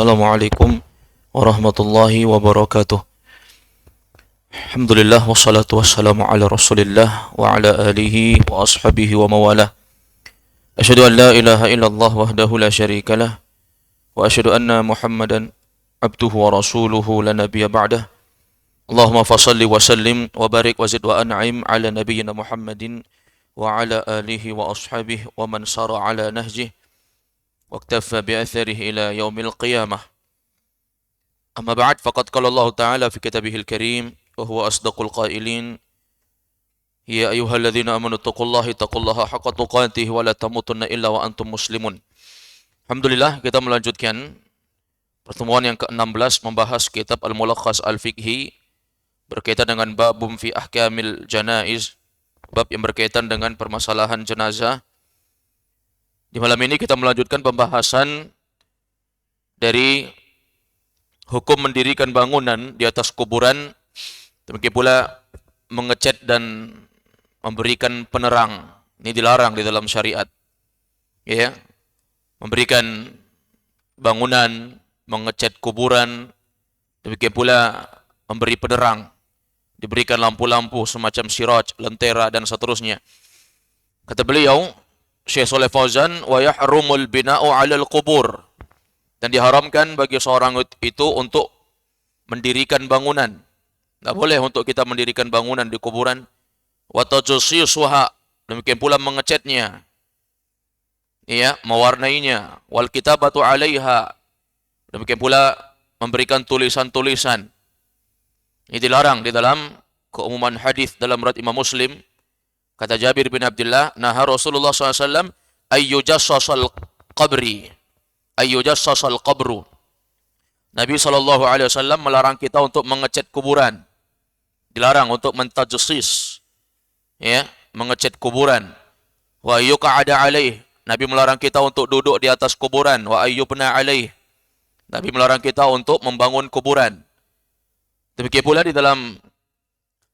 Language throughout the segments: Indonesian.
Assalamualaikum warahmatullahi wabarakatuh. Alhamdulillah wassalatu wassalamu ala Rasulillah wa ala alihi wa ashabihi wa mawalah. Asyhadu an la ilaha illallah wahdahu la syarikalah wa asyhadu anna Muhammadan abduhu wa rasuluhu la nabiyya ba'dah. Allahumma fashalli wa sallim wa barik wa zid wa an'im ala nabiyyina Muhammadin wa ala alihi wa ashabihi wa man sara ala nahjih واكتفى بأثره إلى يوم القيامة. أما بعد فقد قال الله تعالى في كتابه الكريم وهو أصدق القائلين يا أيها الذين آمنوا اتقوا الله حق تقاته ولا تموتن إلا وأنتم مسلمون. Alhamdulillah, kita melanjutkan pertemuan yang ke-16 membahas kitab Al-Mulakhas Al-Fiqhi berkaitan dengan babum fi ahkamil janaiz, bab yang berkaitan dengan permasalahan jenazah. Di malam ini kita melanjutkan pembahasan dari hukum mendirikan bangunan di atas kuburan, demikian pula mengecat dan memberikan penerang. Ini dilarang di dalam syariat. Ya, memberikan bangunan, mengecat kuburan, demikian pula memberi penerang, diberikan lampu-lampu semacam siraj, lentera dan seterusnya. Kata beliau Syekh Shalih Fauzan, wa yahrumul bina'u 'alal qubur, dan diharamkan bagi seorang itu untuk mendirikan bangunan. Tidak boleh untuk kita mendirikan bangunan di kuburan. Wa tajsisuha, demikian pula mengecatnya, ya, mewarnainya. Wal kitabatu 'alaiha, demikian pula memberikan tulisan-tulisan. Ini dilarang di dalam keumuman hadis dalam riwayat Imam Muslim. Kata Jabir bin Abdullah, naha Rasulullah SAW ayyujassasal qabri, ayyujassasal qabru. Nabi SAW melarang kita untuk mengecat kuburan. Dilarang untuk mentajassis, ya, mengecat kuburan. Wa ayyuqa'ada alaih, Nabi melarang kita untuk duduk di atas kuburan. Wa ayyubna alaih, Nabi melarang kita untuk membangun kuburan. Demikian pula di dalam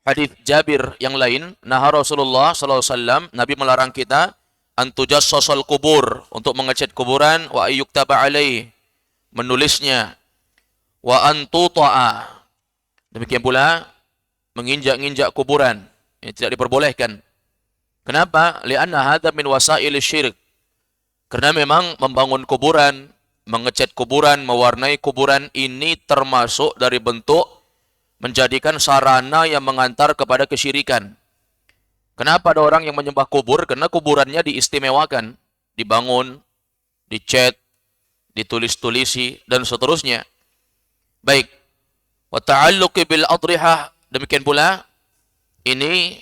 hadis Jabir yang lain, naha Rasulullah SAW, Nabi melarang kita antujassasal kubur, untuk mengecat kuburan, wa ayyuktaba alaih, menulisnya, wa antuta'a, demikian pula menginjak-injak kuburan. Ini tidak diperbolehkan. Kenapa? Li'anna hadha min wasail syirik. Karena memang membangun kuburan, mengecat kuburan, mewarnai kuburan, ini termasuk dari bentuk menjadikan sarana yang mengantar kepada kesyirikan. Kenapa ada orang yang menyembah kubur? Karena kuburannya diistimewakan, dibangun, dicat, ditulis-tulisi, dan seterusnya. Baik. Wa ta'alluqi bil adrihah, demikian pula ini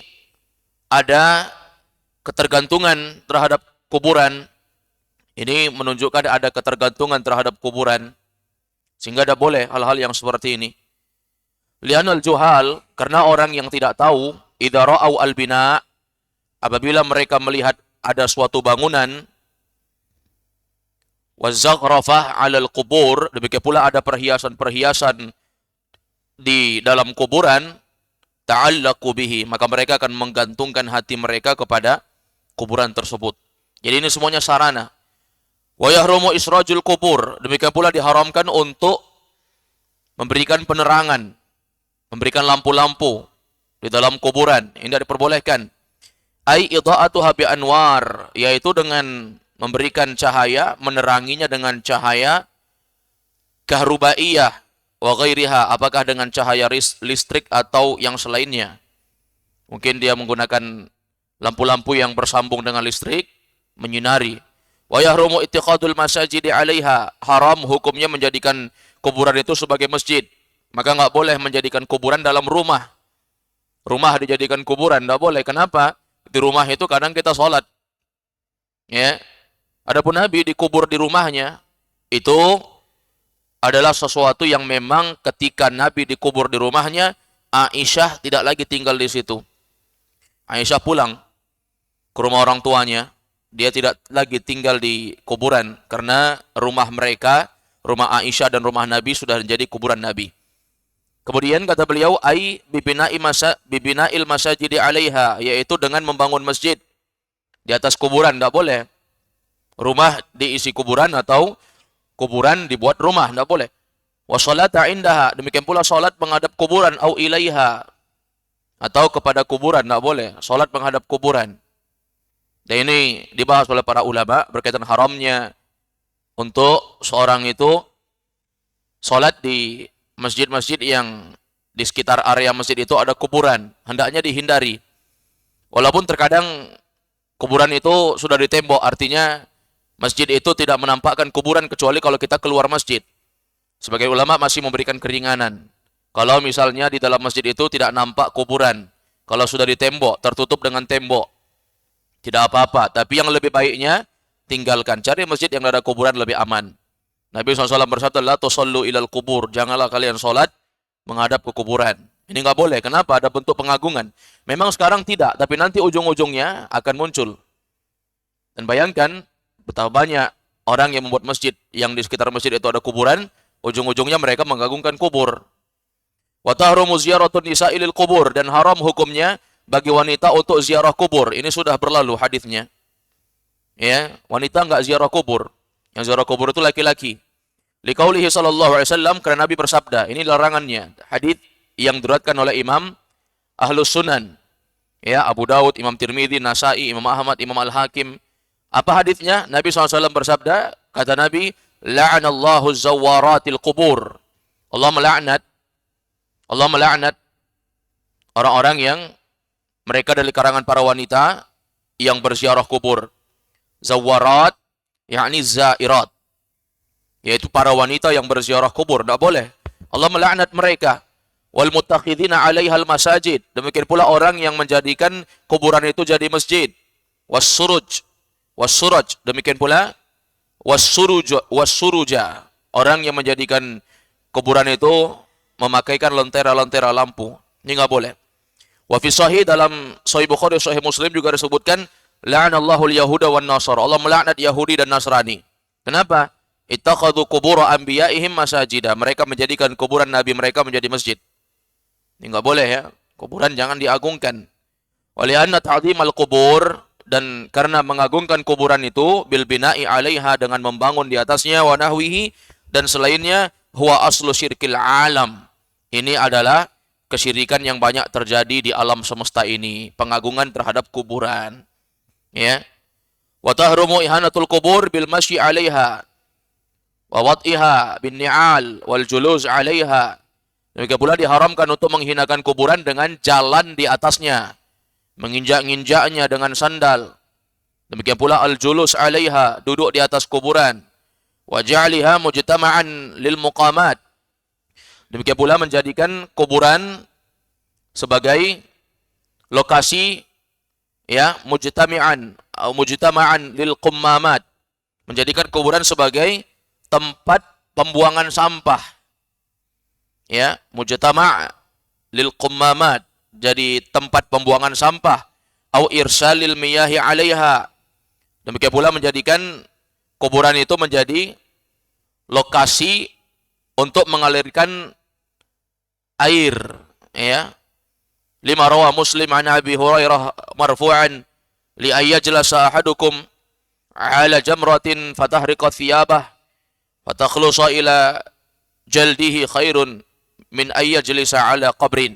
ada ketergantungan terhadap kuburan. Ini menunjukkan ada ketergantungan terhadap kuburan, sehingga tidak boleh hal-hal yang seperti ini. Lianal juhal, karena orang yang tidak tahu, idza ra'au al-bina, apabila mereka melihat ada suatu bangunan, wa zaghrafah 'alal qubur, demikian pula ada perhiasan-perhiasan di dalam kuburan, ta'allaqu bihi, maka mereka akan menggantungkan hati mereka kepada kuburan tersebut. Jadi ini semuanya sarana. Wa yahrumu israjul qubur, demikian pula diharamkan untuk memberikan penerangan, memberikan lampu-lampu di dalam kuburan. Ini tidak diperbolehkan. Ai idha'atuha bi anwar, yaitu dengan memberikan cahaya, meneranginya dengan cahaya kahrubaiyah wa ghairiha, apakah dengan cahaya listrik atau yang selainnya. Mungkin dia menggunakan lampu-lampu yang bersambung dengan listrik, menyinari. Wa yahrumu ittikhadul masajidi 'alaiha, haram hukumnya menjadikan kuburan itu sebagai masjid. Maka nggak boleh menjadikan kuburan dalam rumah. Rumah dijadikan kuburan, nggak boleh. Kenapa? Di rumah itu kadang kita sholat. Ya. Adapun Nabi dikubur di rumahnya, itu adalah sesuatu yang memang ketika Nabi dikubur di rumahnya, Aisyah tidak lagi tinggal di situ. Aisyah pulang ke rumah orang tuanya. Dia tidak lagi tinggal di kuburan, karena rumah mereka, rumah Aisyah dan rumah Nabi sudah menjadi kuburan Nabi. Kemudian kata beliau, ai bibina'il masajidi 'alaiha, yaitu dengan membangun masjid di atas kuburan. Tidak boleh rumah diisi kuburan atau kuburan dibuat rumah, tidak boleh. Wa sholata indaha, demikian pula salat menghadap kuburan, au ilaiha, atau kepada kuburan, tidak boleh. Salat menghadap kuburan. Dan ini dibahas oleh para ulama berkaitan haramnya untuk seorang itu salat di masjid-masjid yang di sekitar area masjid itu ada kuburan. Hendaknya dihindari. Walaupun terkadang kuburan itu sudah ditembok, artinya masjid itu tidak menampakkan kuburan kecuali kalau kita keluar masjid. Sebagai ulama masih memberikan keringanan. Kalau misalnya di dalam masjid itu tidak nampak kuburan, kalau sudah ditembok, tertutup dengan tembok, tidak apa-apa. Tapi yang lebih baiknya, tinggalkan. Cari masjid yang ada kuburan lebih aman. Nabi SAW bersabda, la tusallu ilal kubur. Janganlah kalian sholat menghadap ke kuburan. Ini nggak boleh. Kenapa? Ada bentuk pengagungan. Memang sekarang tidak, tapi nanti ujung-ujungnya akan muncul. Dan bayangkan, betapa banyak orang yang membuat masjid, yang di sekitar masjid itu ada kuburan, ujung-ujungnya mereka mengagungkan kubur. Wa tahrumu ziyaratun nisa'i lil kubur, dan haram hukumnya bagi wanita untuk ziarah kubur. Ini sudah berlalu hadisnya. Ya, wanita enggak ziarah kubur. Yang ziarah kubur itu laki-laki. Liqaulihi sallallahu alaihi wasallam, karena Nabi bersabda, ini larangannya. Hadis yang diriwayatkan oleh Imam Ahlus Sunan. Ya, Abu Dawud, Imam Tirmidzi, Nasa'i, Imam Ahmad, Imam Al-Hakim. Apa hadisnya? Nabi SAW bersabda, kata Nabi, la'anallahu zawaratil kubur. Allah melaknat orang-orang yang mereka dari karangan para wanita yang berziarah kubur. Zawarat, yakni zairat, yaitu para wanita yang berziarah kubur. Tidak boleh. Allah melaknat mereka. Wal muttakhidina 'alaihal masajid. Demikian pula orang yang menjadikan kuburan itu jadi masjid. Was-suraj. Demikian pula was-suruja. Orang yang menjadikan kuburan itu memakaikan lentera-lentera lampu. Ini enggak boleh. Wa fi sahih, dalam Sahih Bukhari, Sahih Muslim juga disebutkan, la'anallahu al-yahuda wan nasara. Allah melaknat Yahudi dan Nasrani. Kenapa? Ittakhadhu qubur anbiya'ihim masajida. Mereka menjadikan kuburan nabi mereka menjadi masjid. Ini enggak boleh ya. Kuburan jangan diagungkan. Wa li'anna ta'dhimal qubur, dan karena mengagungkan kuburan itu, bil bina'i 'alaiha, dengan membangun di atasnya, wa nahwihi, dan selainnya, huwa aslu syirkil alam. Ini adalah kesyirikan yang banyak terjadi di alam semesta ini, pengagungan terhadap kuburan. Ya. Wa tahrumu ihanatul qubur bil masyi 'alaiha wa wad'iha bin ni'al wal juluz 'alaiha. Demikian pula diharamkan untuk menghinakan kuburan dengan jalan di atasnya, menginjak-injaknya dengan sandal. Demikian pula al-julus 'alaiha, duduk di atas kuburan. Wa ja'aliha mujtama'an lil muqamat. Demikian pula menjadikan kuburan sebagai lokasi, ya, mujtama'an lil qummamat, menjadikan kuburan sebagai tempat pembuangan sampah. Ya, mujtama' lil qummamat, jadi tempat pembuangan sampah. Au irsalil miyahi 'alaiha. Demikian pula menjadikan kuburan itu menjadi lokasi untuk mengalirkan air, ya. Lima rawa Muslim an Abi Hurairah marfu'an, li ayyajlasa ahadukum 'ala jamratin fatahriqa thiyabah fatakhlusa ila jaldihi khairun min ayyajlisa 'ala qabrin.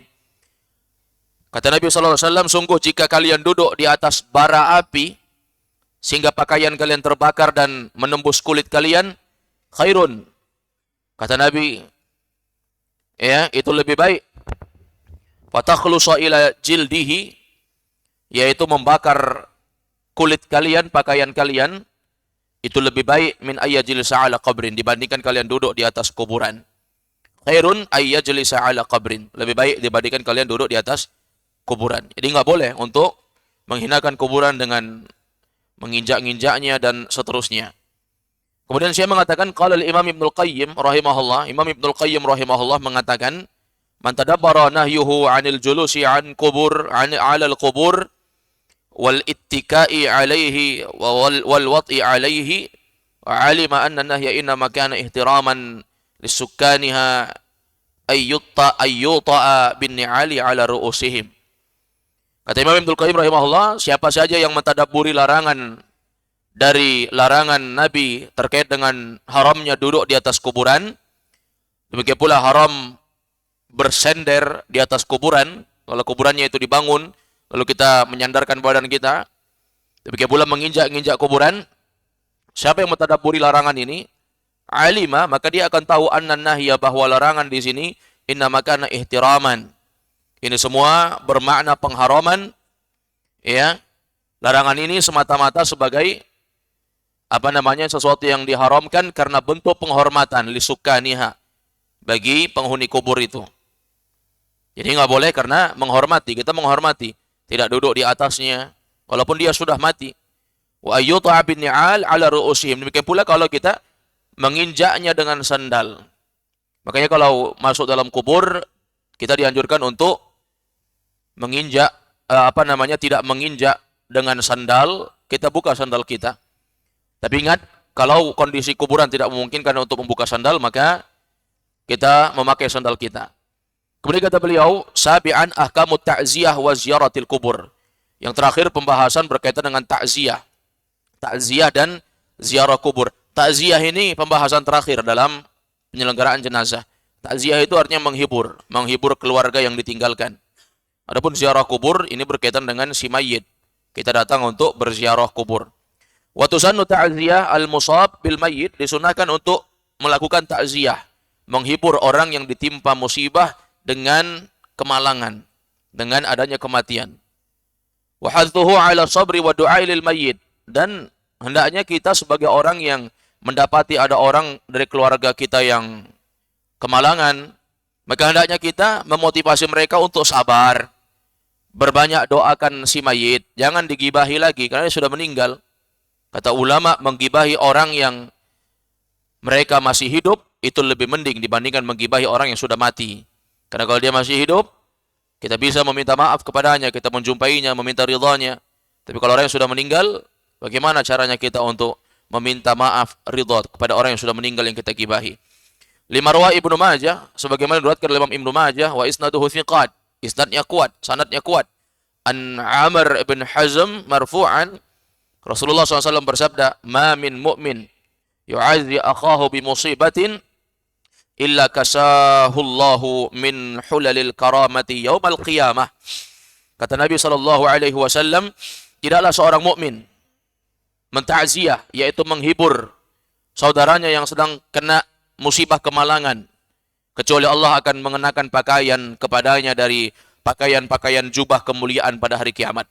Kata Nabi sallallahu alaihi wasallam, sungguh jika kalian duduk di atas bara api sehingga pakaian kalian terbakar dan menembus kulit kalian, khairun. Kata Nabi, ya, itu lebih baik. Fatakhlusa ila jildihi, yaitu membakar kulit kalian, pakaian kalian, itu lebih baik min ayyajlisa ala qabrin, dibandingkan kalian duduk di atas kuburan. Khairun ayyajlisa ala qabrin, lebih baik dibandingkan kalian duduk di atas kuburan. Jadi enggak boleh untuk menghinakan kuburan dengan menginjak-injaknya dan seterusnya. Kemudian saya mengatakan, qala al-Imam Ibnul Qayyim rahimahullah, Imam Ibnul Qayyim rahimahullah mengatakan, man tadabbara nahyuhu 'anil julusi 'an qubur 'alal qubur wal ittika'i 'alaihi wal wat'i 'alaihi wa 'alima anna nahya inna ma kana ihtiraman lisukkaniha ayyuta bin ni'ali 'ala ru'usihim. Kata Imam Ibnul Qayyim rahimahullah, siapa saja yang mentadabburi larangan dari larangan Nabi terkait dengan haramnya duduk di atas kuburan, demikian pula haram bersender di atas kuburan, kalau kuburannya itu dibangun, lalu kita menyandarkan badan kita, demikian pula menginjak-injak kuburan. Siapa yang mentadabburi larangan ini, alima, maka dia akan tahu anna nahya, bahwa larangan di sini innama kana ihtiraman. Ini semua bermakna pengharaman, ya. Larangan ini semata-mata sebagai sesuatu yang diharamkan karena bentuk penghormatan lisukaniha, bagi penghuni kubur itu. Jadi nggak boleh karena menghormati, kita menghormati, tidak duduk di atasnya walaupun dia sudah mati. Wa ayyuta'a bin ni'al ala ru'usihim. Demikian pula kalau kita menginjaknya dengan sandal. Makanya kalau masuk dalam kubur, kita dianjurkan untuk menginjak, tidak menginjak dengan sandal, kita buka sandal kita. Tapi ingat, kalau kondisi kuburan tidak memungkinkan untuk membuka sandal, maka kita memakai sandal kita. Kemudian kata beliau, sabi'an ahkamut ta'ziyah wa ziyaratil kubur. Yang terakhir pembahasan berkaitan dengan ta'ziyah. Ta'ziyah dan ziarah kubur. Ta'ziyah ini pembahasan terakhir dalam penyelenggaraan jenazah. Ta'ziyah itu artinya menghibur keluarga yang ditinggalkan. Adapun ziarah kubur ini berkaitan dengan si mayit. Kita datang untuk berziarah kubur. Wa tusannu ta'ziyah al-musab bil mayyit, disunahkan untuk melakukan ta'ziyah, menghibur orang yang ditimpa musibah dengan kemalangan, dengan adanya kematian. Wa hadzuhu 'ala sabri wa du'a lil mayyit, dan hendaknya kita sebagai orang yang mendapati ada orang dari keluarga kita yang kemalangan, maka hendaknya kita memotivasi mereka untuk sabar, berbanyak doakan si mayit, jangan digibahi lagi karena dia sudah meninggal. Kata ulama, menggibahi orang yang mereka masih hidup itu lebih mending dibandingkan menggibahi orang yang sudah mati. Karena kalau dia masih hidup, kita bisa meminta maaf kepadanya, kita menjumpainya, meminta ridhanya. Tapi kalau orang yang sudah meninggal, bagaimana caranya kita untuk meminta maaf, ridha kepada orang yang sudah meninggal yang kita gibahi? Lima rawa Ibnu Majah, sebagaimana diriwayatkan oleh Imam Ibnu Majah, wa isnaduhu thiqat, isnadnya kuat, sanadnya kuat. An Amr ibn Hazm marfu'an, Rasulullah SAW bersabda, ma min mu'min yu'azzi akhahu bi musibatin illa kasahullahu min hulalil karamati yaumal qiyamah. Kata Nabi SAW, tidaklah seorang mukmin mentakziah, yaitu menghibur saudaranya yang sedang kena musibah kemalangan, kecuali Allah akan mengenakan pakaian kepadanya dari pakaian-pakaian jubah kemuliaan pada hari kiamat.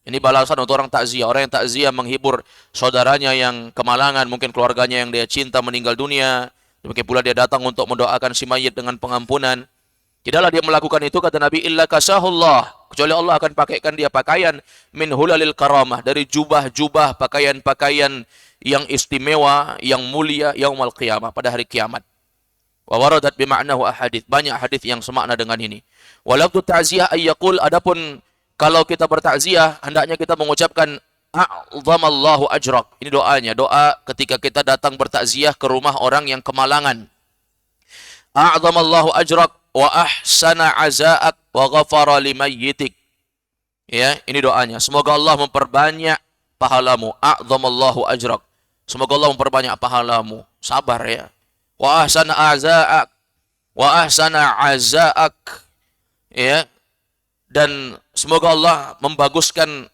Ini balasan untuk orang takziah. Orang yang takziah menghibur saudaranya yang kemalangan, mungkin keluarganya yang dia cinta meninggal dunia. Demikian pula dia datang untuk mendoakan si mayit dengan pengampunan. Tidaklah dia melakukan itu, kata Nabi, illa kasahullah, kecuali Allah akan pakaikan dia pakaian min hulalil karamah, dari jubah-jubah, pakaian-pakaian yang istimewa, yang mulia, yaumal qiyamah, pada hari kiamat. Wa waradat bima'nahu ahadits, banyak hadis yang semakna dengan ini. Walafdu ta'ziyah ayyaqul, adapun kalau kita bertakziah, hendaknya kita mengucapkan a'zamallahu ajrak. Ini doanya, doa ketika kita datang bertakziah ke rumah orang yang kemalangan. A'zamallahu ajrak wa ahsana aza'ak wa ghafara limayyitik. Ya, ini doanya. Semoga Allah memperbanyak pahalamu. A'zamallahu ajrak. Semoga Allah memperbanyak pahalamu. Sabar ya. Wa ahsana aza'ak. Wa ahsana aza'ak. Ya. Dan semoga Allah membaguskan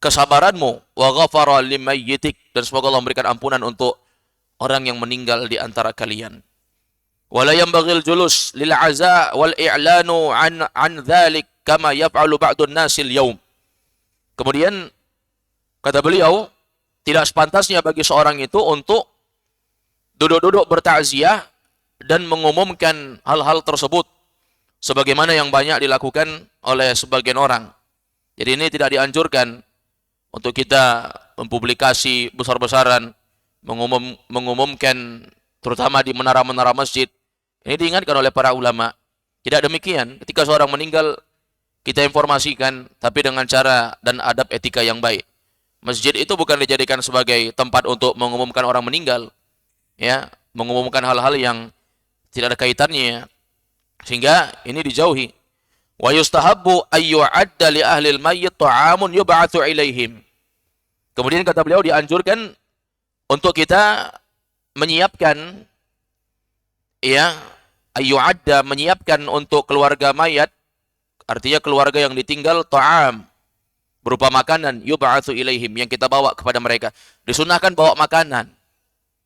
kesabaranmu, wa ghafara limayyitik, dan semoga Allah memberikan ampunan untuk orang yang meninggal di antara kalian. Wala yanbaghil julus lil aza wal i'lanu an dzalik kama yaf'alu ba'dun nasil yaum. Kemudian kata beliau, tidak sepantasnya bagi seorang itu untuk duduk-duduk bertakziah dan mengumumkan hal-hal tersebut sebagaimana yang banyak dilakukan oleh sebagian orang. Jadi ini tidak dianjurkan untuk kita mempublikasi besar-besaran, mengumumkan terutama di menara-menara masjid. Ini diingatkan oleh para ulama. Tidak demikian. Ketika seorang meninggal, kita informasikan, tapi dengan cara dan adab etika yang baik. Masjid itu bukan dijadikan sebagai tempat untuk mengumumkan orang meninggal, ya, mengumumkan hal-hal yang tidak ada kaitannya. Sehingga ini dijauhi. Wa yustahabbu ayyu'adda li ahli al-mayyit ta'amun yub'atsu ilaihim. Kemudian kata beliau dianjurkan untuk kita menyiapkan, ya, ayyu'adda, menyiapkan untuk keluarga mayat, artinya keluarga yang ditinggal, ta'am, berupa makanan, yub'atsu ilaihim, yang kita bawa kepada mereka. Disunahkan bawa makanan.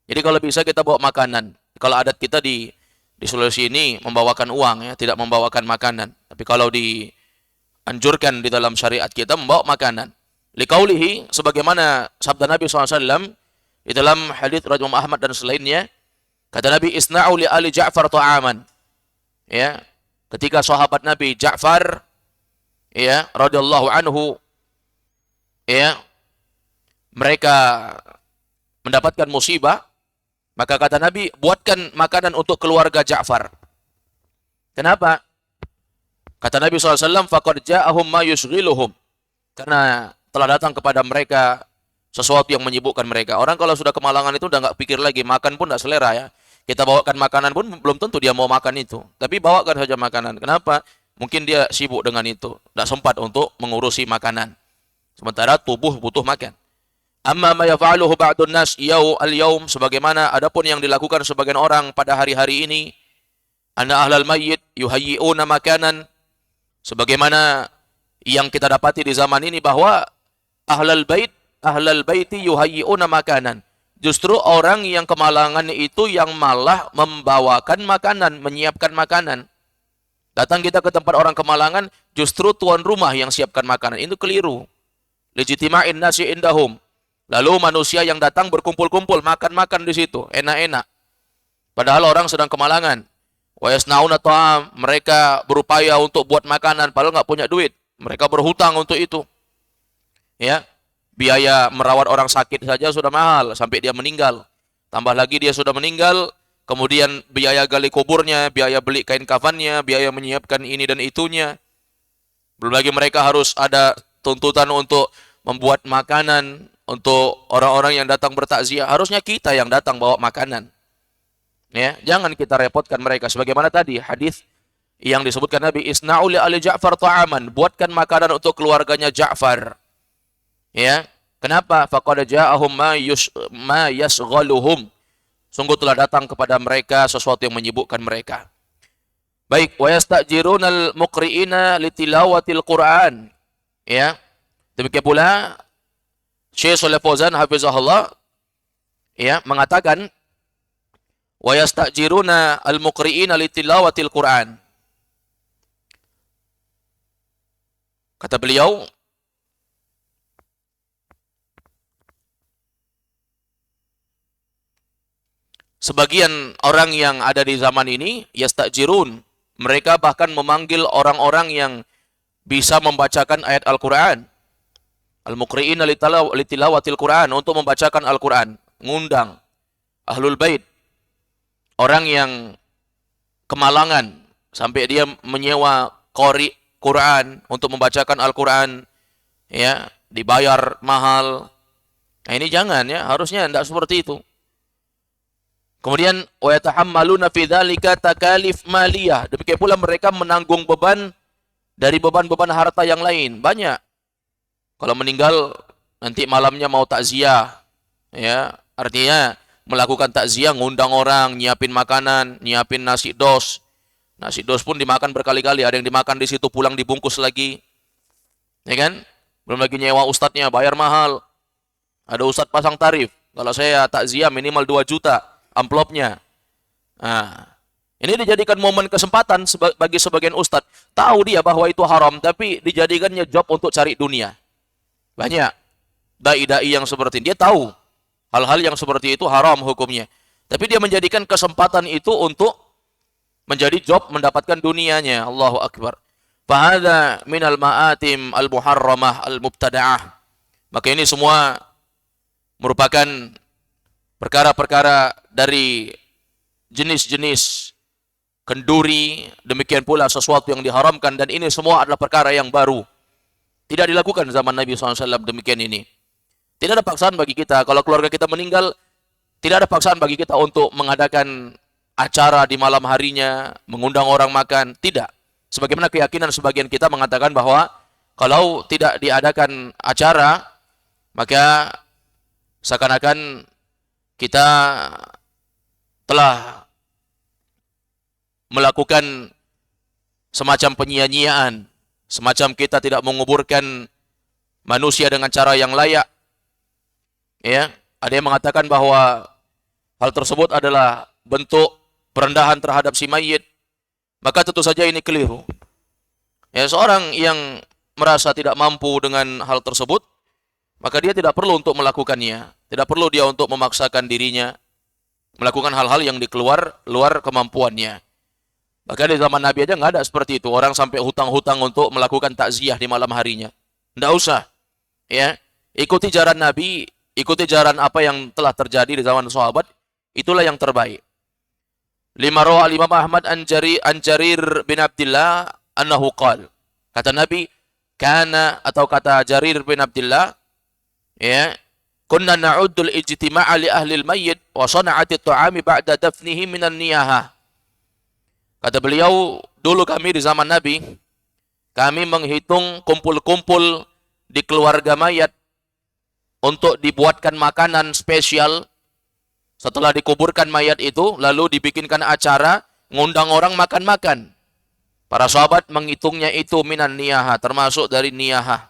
Jadi kalau bisa kita bawa makanan. Kalau adat kita di Sulawesi ini membawakan uang, ya, tidak membawakan makanan. Tapi kalau dianjurkan di dalam syariat kita membawa makanan. Liqaulihi, sebagaimana sabda Nabi SAW di dalam hadits riwayat Imam Ahmad dan selainnya, kata Nabi, isna'u li ali Ja'far ta'aman. Ya, ketika sahabat Nabi Ja'far, ya, radhiyallahu anhu, ya, mereka mendapatkan musibah, maka kata Nabi, buatkan makanan untuk keluarga Ja'far. Kenapa? Kata Nabi SAW, faqad ja'ahum ma yushghiluhum. Karena telah datang kepada mereka sesuatu yang menyibukkan mereka. Orang kalau sudah kemalangan itu udah nggak pikir lagi, makan pun nggak selera, ya. Kita bawakan makanan pun belum tentu dia mau makan itu. Tapi bawakan saja makanan. Kenapa? Mungkin dia sibuk dengan itu. Tidak sempat untuk mengurusi makanan. Sementara tubuh butuh makan. Amma ma yaf'aluhu ba'dun nas al-yaum, sebagaimana adapun yang dilakukan sebagian orang pada hari-hari ini, anna ahlal mayyit yuhayyi'una makanan, sebagaimana yang kita dapati di zaman ini bahwa ahlal baiti yuhayyi'una makanan. Justru orang yang kemalangan itu yang malah membawakan makanan, menyiapkan makanan. Datang kita ke tempat orang kemalangan, justru tuan rumah yang siapkan makanan. Itu keliru. Legitima'in nasi indahum. Lalu manusia yang datang berkumpul-kumpul, makan-makan di situ, enak-enak. Padahal orang sedang kemalangan. Wa yasnauna ta'am, mereka berupaya untuk buat makanan, padahal nggak punya duit. Mereka berhutang untuk itu. Ya, biaya merawat orang sakit saja sudah mahal sampai dia meninggal. Tambah lagi dia sudah meninggal, kemudian biaya gali kuburnya, biaya beli kain kafannya, biaya menyiapkan ini dan itunya. Belum lagi mereka harus ada tuntutan untuk membuat makanan untuk orang-orang yang datang bertakziah. Harusnya kita yang datang bawa makanan. Ya, jangan kita repotkan mereka. Sebagaimana tadi hadis yang disebutkan Nabi, isna'u li ali Ja'far ta'aman, buatkan makanan untuk keluarganya Ja'far. Ya, kenapa? Faqad ja'ahum ma yasghaluhum. Sungguh telah datang kepada mereka sesuatu yang menyibukkan mereka. Baik, wa yastajirunal muqri'ina litilawatil Qur'an. Ya. Demikian pula Syekh Shalih Fauzan hafizahullah, ya, mengatakan wa yastajiruna al-muqri'ina litilawatil Qur'an. Kata beliau, sebagian orang yang ada di zaman ini, yastajirun, mereka bahkan memanggil orang-orang yang bisa membacakan ayat Al-Quran. Al-muqri'ina litilawatil Quran, untuk membacakan Al-Quran. Ngundang Ahlul Bait, orang yang kemalangan, sampai dia menyewa qari Quran untuk membacakan Al-Quran, ya, dibayar mahal. Nah ini jangan, ya, harusnya tidak seperti itu. Kemudian wa yatahammaluna fi dzalika takalif maliyah. Demikian pula mereka menanggung beban dari beban-beban harta yang lain. Banyak. Kalau meninggal nanti malamnya mau takziah, ya, artinya melakukan takziah, ngundang orang, nyiapin makanan, nyiapin nasi dos. Nasi dos pun dimakan berkali-kali, ada yang dimakan di situ pulang dibungkus lagi. Ya kan? Belum lagi nyewa ustadznya, bayar mahal. Ada ustadz pasang tarif. Kalau saya takziah minimal 2 juta amplopnya. Nah, ini dijadikan momen kesempatan bagi sebagian ustadz. Tahu dia bahwa itu haram, tapi dijadikannya job untuk cari dunia. Banyak dai-dai yang seperti ini. Dia tahu hal-hal yang seperti itu haram hukumnya. Tapi dia menjadikan kesempatan itu untuk menjadi job mendapatkan dunianya. Allahu Akbar. Fahadha minal ma'atim al-muharramah al-mubtada'ah. Maka ini semua merupakan perkara-perkara dari jenis-jenis kenduri, demikian pula sesuatu yang diharamkan, dan ini semua adalah perkara yang baru. Tidak dilakukan zaman Nabi SAW demikian ini. Tidak ada paksaan bagi kita. Kalau keluarga kita meninggal, tidak ada paksaan bagi kita untuk mengadakan acara di malam harinya, mengundang orang makan. Tidak. Sebagaimana keyakinan sebagian kita mengatakan bahwa kalau tidak diadakan acara, maka seakan-akan kita telah melakukan semacam penyia-nyiaan, semacam kita tidak menguburkan manusia dengan cara yang layak. Ya, ada yang mengatakan bahwa hal tersebut adalah bentuk perendahan terhadap si mayit. Maka tentu saja ini keliru. Ya, seorang yang merasa tidak mampu dengan hal tersebut, maka dia tidak perlu untuk melakukannya. Tidak perlu dia untuk memaksakan dirinya melakukan hal-hal yang di luar kemampuannya. Bahkan di zaman Nabi aja nggak ada seperti itu. Orang sampai hutang-hutang untuk melakukan takziah di malam harinya. Nggak usah. Ya, ikuti jalan Nabi, ikuti jalan apa yang telah terjadi di zaman sahabat, itulah yang terbaik. Lima rawa Imam Ahmad an Jarir bin Abdullah annahu qala. Kata Nabi, kana atau kata Jarir bin Abdullah, ya, kunna na'uddul ijtima'a li ahli al-mayyit wa sana'ati at-ta'ami ba'da dafnihi minan niyahah. Kata beliau, dulu kami di zaman Nabi, kami menghitung kumpul-kumpul di keluarga mayat untuk dibuatkan makanan spesial. Setelah dikuburkan mayat itu, lalu dibikinkan acara, ngundang orang makan-makan. Para sahabat menghitungnya itu minan niyaha, termasuk dari niyaha.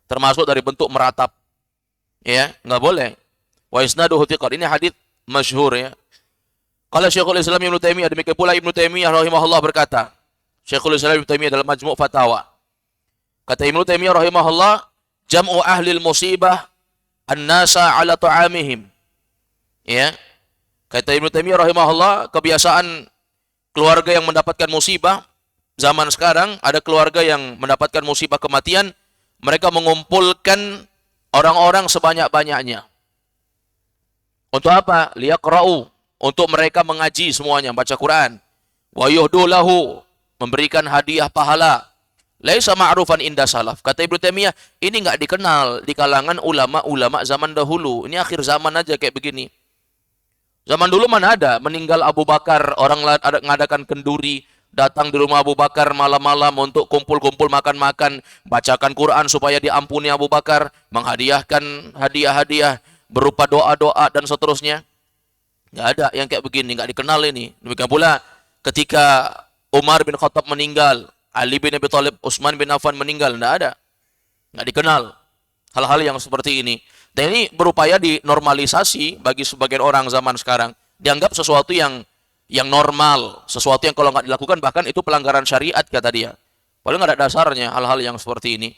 Termasuk dari bentuk meratap. Ya, nggak boleh. Wa isnaduhu thiqat. Ini hadis masyhur ya. Qala Syekhul Islam Ibnu Taimiyah, demikian pula Ibnu Taimiyah rahimahullah berkata. Syekhul Islam Ibnu Taimiyah dalam Majmu' Fatawa. Kata Ibnu Taimiyah rahimahullah, jam'u ahlil musibah an-nasa ala ta'amihim. Ya. Kata Ibnu Taimiyah rahimahullah, kebiasaan keluarga yang mendapatkan musibah zaman sekarang, ada keluarga yang mendapatkan musibah kematian, mereka mengumpulkan orang-orang sebanyak-banyaknya. Untuk apa? Liyaqra'u, untuk mereka mengaji semuanya, baca Quran. Wa yuhdu lahu, memberikan hadiah pahala. Laisa ma'rufan inda salaf. Kata Ibnu Taimiyah, ini enggak dikenal di kalangan ulama-ulama zaman dahulu. Ini akhir zaman aja kayak begini. Zaman dulu mana ada meninggal Abu Bakar, orang ada ngadakan kenduri, datang di rumah Abu Bakar malam-malam untuk kumpul-kumpul makan-makan, bacakan Quran supaya diampuni Abu Bakar, menghadiahkan hadiah-hadiah berupa doa-doa dan seterusnya. Nggak ada yang kayak begini, nggak dikenal ini. Demikian pula ketika Umar bin Khattab meninggal, Ali bin Abi Thalib, Utsman bin Affan meninggal, nggak ada. Nggak dikenal hal-hal yang seperti ini. Dan ini berupaya dinormalisasi bagi sebagian orang zaman sekarang. Dianggap sesuatu yang normal, sesuatu yang kalau nggak dilakukan bahkan itu pelanggaran syariat kata dia. Padahal nggak ada dasarnya hal-hal yang seperti ini.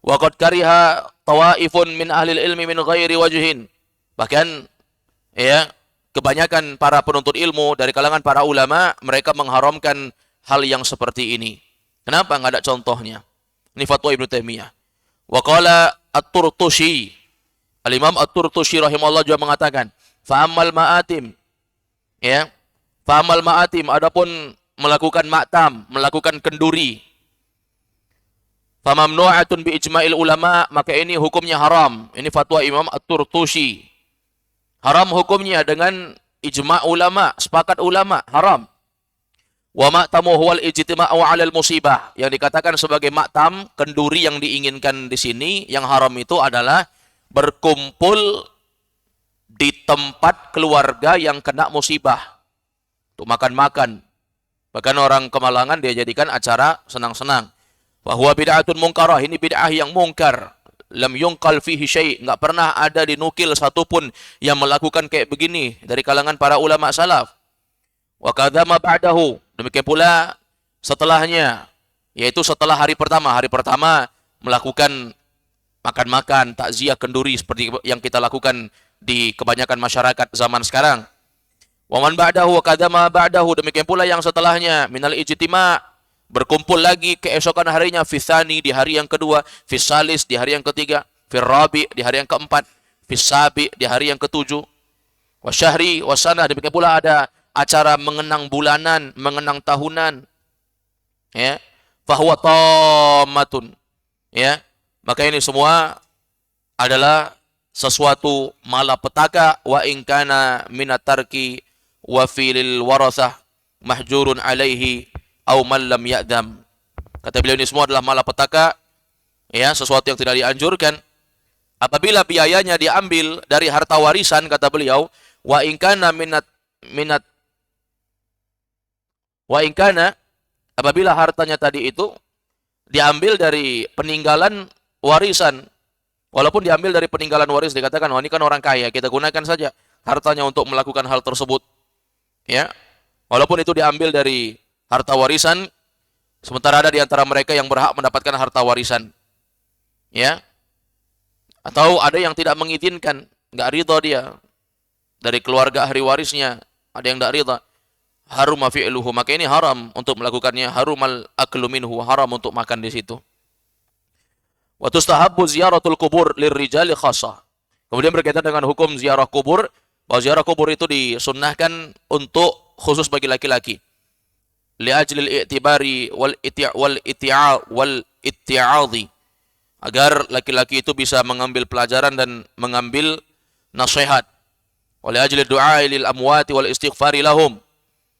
Wa qad kariha tawaifun min ahli ilmi min ghairi wajhin. Bahkan ya, kebanyakan para penuntut ilmu dari kalangan para ulama, mereka mengharamkan hal yang seperti ini. Kenapa nggak ada contohnya? Ini fatwa Ibnu Taimiyah. Wa qala at-Turtushi, Al-Imam At-Turtushi rahimahullah juga mengatakan, fa'amal ma'atim, ya, fa'amal ma'atim, adapun melakukan ma'tam, melakukan kenduri, famamnu'atun bi ijma'il ulama, maka ini hukumnya haram. Ini fatwa Imam At-Turtushi. Haram hukumnya dengan ijma' ulama, sepakat ulama, haram. Wa ma'tamu huwal ijtima'u 'alal musibah. Yang dikatakan sebagai ma'tam, kenduri yang diinginkan di sini, yang haram itu adalah berkumpul di tempat keluarga yang kena musibah untuk makan-makan. Bahkan orang Kemalangan dia jadikan acara senang-senang. Bahwa bid'atun munkarah, ini bid'ah yang mungkar. Lam yunqal fihi syai', enggak pernah ada dinukil satupun yang melakukan kayak begini dari kalangan para ulama salaf. Wa kadzama ba'dahu, demikian pula setelahnya, yaitu setelah hari pertama melakukan makan-makan, takziah, kenduri seperti yang kita lakukan di kebanyakan masyarakat zaman sekarang. Wa man ba'dahu wa kadzama ba'dahu, demikian pula yang setelahnya minal ijtima', berkumpul lagi keesokan harinya, fisani di hari yang kedua, fisalis di hari yang ketiga, firrabi di hari yang keempat, fisabi di hari yang ketujuh, wasyahri wasana, demikian pula ada acara mengenang bulanan, mengenang tahunan, ya, fahuwa tammatun, ya, maka ini semua adalah sesuatu malapetaka, wa in kana minat tarki wa filil warathah mahjurun alaihi au man lam ya'dam. Kata beliau ini semua adalah malapetaka, ya, sesuatu yang tidak dianjurkan, Apabila biayanya diambil dari harta warisan, kata beliau, wa in kana minat wa in kana, apabila hartanya tadi itu diambil dari peninggalan warisan, walaupun diambil dari peninggalan waris, dikatakan, oh ini kan orang kaya, kita gunakan saja hartanya untuk melakukan hal tersebut. Ya, walaupun itu diambil dari harta warisan, sementara ada di antara mereka yang berhak mendapatkan harta warisan. Ya, atau ada yang tidak mengizinkan, nggak ridha dia dari keluarga ahli warisnya, ada yang nggak ridha. Harum fi'luhu, maka ini haram untuk melakukannya, harumal aklu minhu, haram untuk makan di situ. Wa tustahabbu ziyaratul kubur lirrijali khassah. Kemudian berkaitan dengan hukum ziarah kubur, bahwa ziarah kubur itu disunnahkan untuk khusus bagi laki-laki. Li ajlil i'tibari wal itti'adhi, agar laki-laki itu bisa mengambil pelajaran dan mengambil nasihat. Wa li ajli du'a lil amwati wal istighfari lahum.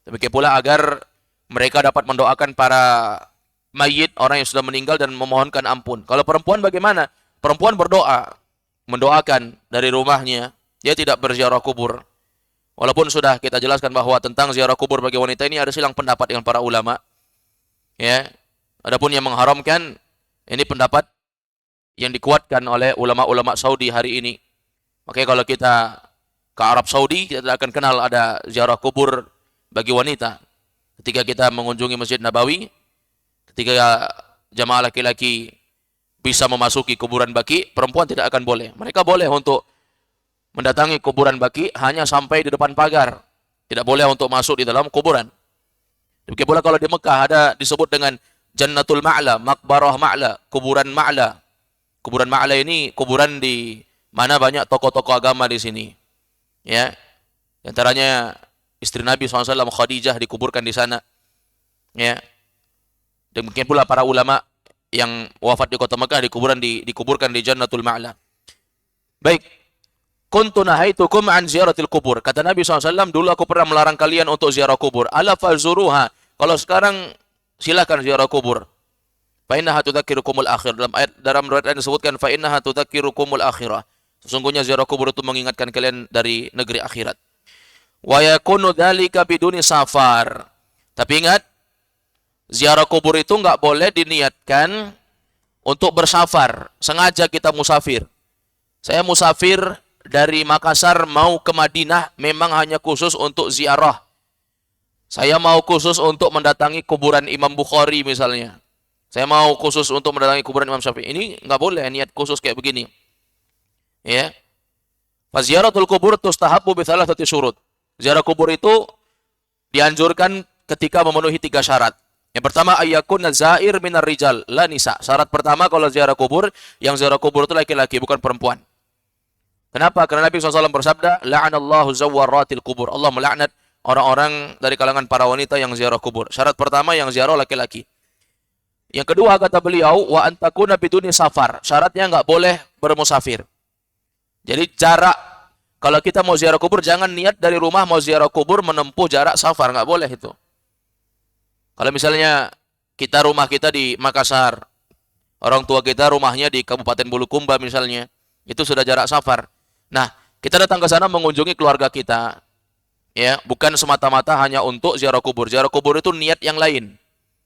Demikian pula agar mereka dapat mendoakan para mayit, orang yang sudah meninggal, dan memohonkan ampun. Kalau perempuan bagaimana? Perempuan berdoa, mendoakan dari rumahnya, dia tidak berziarah kubur. Walaupun sudah kita jelaskan bahwa tentang ziarah kubur bagi wanita ini ada silang pendapat dengan para ulama. Ya, adapun yang mengharamkan, ini pendapat yang dikuatkan oleh ulama-ulama Saudi hari ini. Makanya kalau kita ke Arab Saudi, kita tidak akan kenal ada ziarah kubur bagi wanita. Ketika kita mengunjungi Masjid Nabawi, ketika jamaah laki-laki bisa memasuki kuburan baki, perempuan tidak akan boleh. Mereka boleh untuk mendatangi kuburan baki hanya sampai di depan pagar. Tidak boleh untuk masuk di dalam kuburan. Demikian pula kalau di Mekah ada disebut dengan Jannatul Ma'la, Maqbarah Ma'la, kuburan Ma'la. Kuburan Ma'la ini kuburan di mana banyak tokoh-tokoh agama di sini. Ya, di antaranya istri Nabi SAW, Khadijah, dikuburkan di sana. Ya. Demikian pula para ulama yang wafat di kota Mekah dikuburkan di Jannatul Ma'la. Baik. Kuntu nahaitukum an ziyaratil kubur. Kata Nabi SAW, dulu aku pernah melarang kalian untuk ziarah kubur. Ala falzuruha. Kalau sekarang silakan ziarah kubur. Fa innaha tudzakirukumul akhir. Dalam riwayat lain disebutkan fa innaha tudzakirukumul akhirah. Sesungguhnya ziarah kubur itu mengingatkan kalian dari negeri akhirat. Wa yakunu dzalika biduni safar. Tapi ingat, ziarah kubur itu enggak boleh diniatkan untuk bersafar. Sengaja kita musafir. Saya musafir dari Makassar mau ke Madinah memang hanya khusus untuk ziarah. Saya mau khusus untuk mendatangi kuburan Imam Bukhari misalnya. Saya mau khusus untuk mendatangi kuburan Imam Syafi'i. Ini enggak boleh niat khusus kayak begini. Ya. Fa ziyaratul kubur tustahabbu bi thalathati syurut. Ziarah kubur itu dianjurkan ketika memenuhi 3 syarat. Yang pertama, ayyakun zair minar rijal la nisa. Syarat pertama kalau ziarah kubur, yang ziarah kubur itu laki-laki, bukan perempuan. Kenapa? Karena Nabi SAW bersabda, la'anallahu zawwaratil kubur. Allah melaknat orang-orang dari kalangan para wanita yang ziarah kubur. Syarat pertama yang ziarah laki-laki. Yang kedua kata beliau, wa antakuna biduni safar. Syaratnya enggak boleh bermusafir. Jadi jarak, kalau kita mau ziarah kubur, jangan niat dari rumah mau ziarah kubur menempuh jarak safar. Nggak boleh itu. Kalau misalnya rumah kita di Makassar, orang tua kita rumahnya di Kabupaten Bulukumba misalnya, itu sudah jarak safar. Nah, kita datang ke sana mengunjungi keluarga kita. Ya, bukan semata-mata hanya untuk ziarah kubur. Ziarah kubur itu niat yang lain.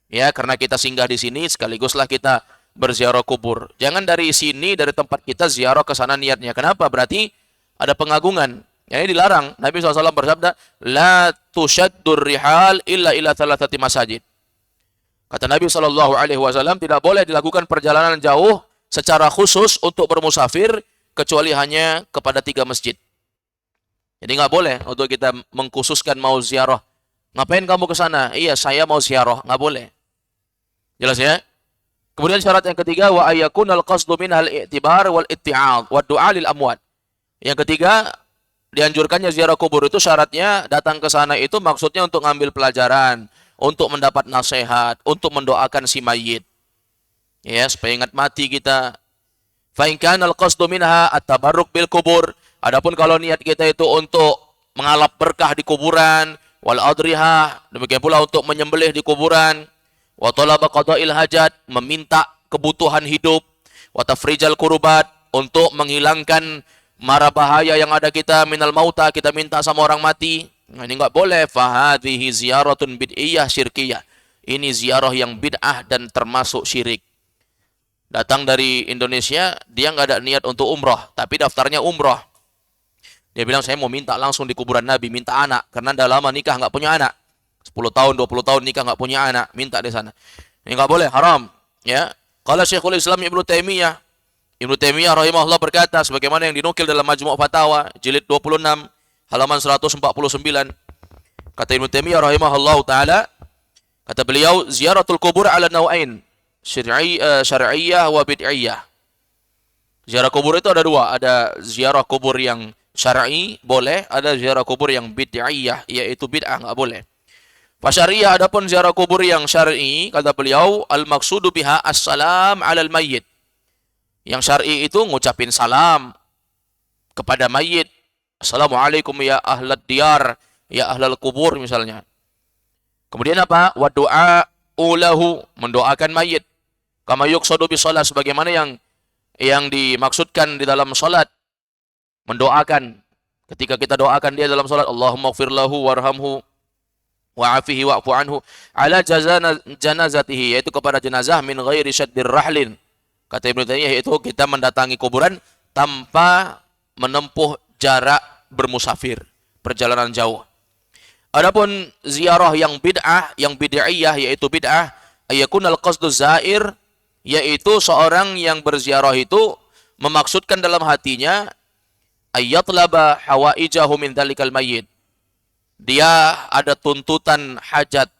Ya, karena kita singgah di sini, sekaliguslah kita berziarah kubur. Jangan dari sini, dari tempat kita ziarah ke sana niatnya. Kenapa? Berarti ada pengagungan. Yang ini dilarang. Nabi SAW bersabda, la tushaddur rihal illa ila thalathati masajid. Kata Nabi SAW, tidak boleh dilakukan perjalanan jauh secara khusus untuk bermusafir, kecuali hanya kepada 3 masjid. Jadi nggak boleh untuk kita mengkhususkan mau ziarah. Ngapain kamu ke sana? Iya, saya mau ziarah. Nggak boleh. Jelas ya? Kemudian syarat yang ketiga, wa ayyakunal qasdu minhal i'tibar wal itti'ad wa du'a lil amwat. Yang ketiga, dianjurkannya ziarah kubur itu syaratnya datang ke sana itu maksudnya untuk ngambil pelajaran, untuk mendapat nasihat, untuk mendoakan si mayit. Ya, supaya ingat mati kita. Fa in kana al-qasdu minha at-tabarruk bil kubur. Adapun kalau niat kita itu untuk mengalap berkah di kuburan, wal adriha, demikian pula untuk menyembelih di kuburan, wa talaba qada'il hajat, meminta kebutuhan hidup, wa tafrijal kurubat, untuk menghilangkan mara bahaya yang ada kita minal mauta, kita minta sama orang mati. Nah, ini enggak boleh. Fahadhihi ziyaratun bid'iyah syirkiyah. Ini ziarah yang bid'ah dan termasuk syirik. Datang dari Indonesia, dia enggak ada niat untuk umrah, tapi daftarnya umrah. Dia bilang, saya mau minta langsung di kuburan Nabi, minta anak. Karena dah lama nikah, enggak punya anak. 10 tahun, 20 tahun nikah, enggak punya anak. Minta di sana. Ini enggak boleh, haram. Ya. Kalau Syekhul Islam Ibnu Taimiyah rahimahullah berkata, sebagaimana yang dinukil dalam Majmu' Fatawa, jilid 26, halaman 149. Kata Ibnu Taimiyah rahimahullah ta'ala, kata beliau, ziaratul kubur ala naw'ain, syar'iyyah wa bid'iyyah. Ziarah kubur itu ada dua. Ada ziarah kubur yang syar'i, boleh. Ada ziarah kubur yang bid'iyyah, yaitu bid'ah, enggak boleh. Fasyariyah, adapun ziarah kubur yang syar'i, kata beliau, al-maqsudu biha as-salam 'alal mayyit. Yang syar'i itu ngucapin salam kepada mayit. Assalamualaikum ya ahlad diyar, ya ahlal kubur misalnya. Kemudian apa? Wa du'a ulahu, mendoakan mayit. Kama yuqsadu bis shalah, sebagaimana yang dimaksudkan di dalam salat. Mendoakan. Ketika kita doakan dia dalam salat, Allahumma ighfir lahu warhamhu wa'afihi wa'fu anhu ala janazatihi, yaitu kepada jenazah min ghairi syaddir rahlin. Kata Ibnu Taimiyah, yaitu kita mendatangi kuburan tanpa menempuh jarak bermusafir, perjalanan jauh. Adapun ziarah yang bid'ah, yang bid'iyah, yaitu bid'ah, ayakunal qasdu zair, yaitu seorang yang berziarah itu memaksudkan dalam hatinya ayatlaba hawaijahu min dzalikal mayyit. Dia ada tuntutan hajat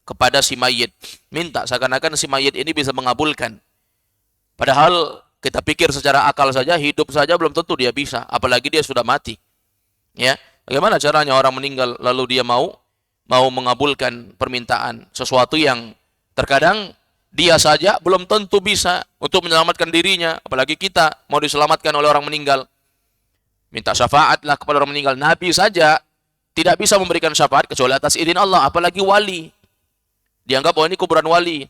kepada si mayit, minta seakan-akan si mayit ini bisa mengabulkan. Padahal kita pikir secara akal saja, hidup saja belum tentu dia bisa, apalagi dia sudah mati. Ya, bagaimana caranya orang meninggal lalu dia mau mengabulkan permintaan sesuatu yang terkadang dia saja belum tentu bisa untuk menyelamatkan dirinya, apalagi kita mau diselamatkan oleh orang meninggal. Minta syafaatlah kepada orang meninggal. Nabi saja tidak bisa memberikan syafaat kecuali atas izin Allah, apalagi wali. Dianggap bahwa ini kuburan wali.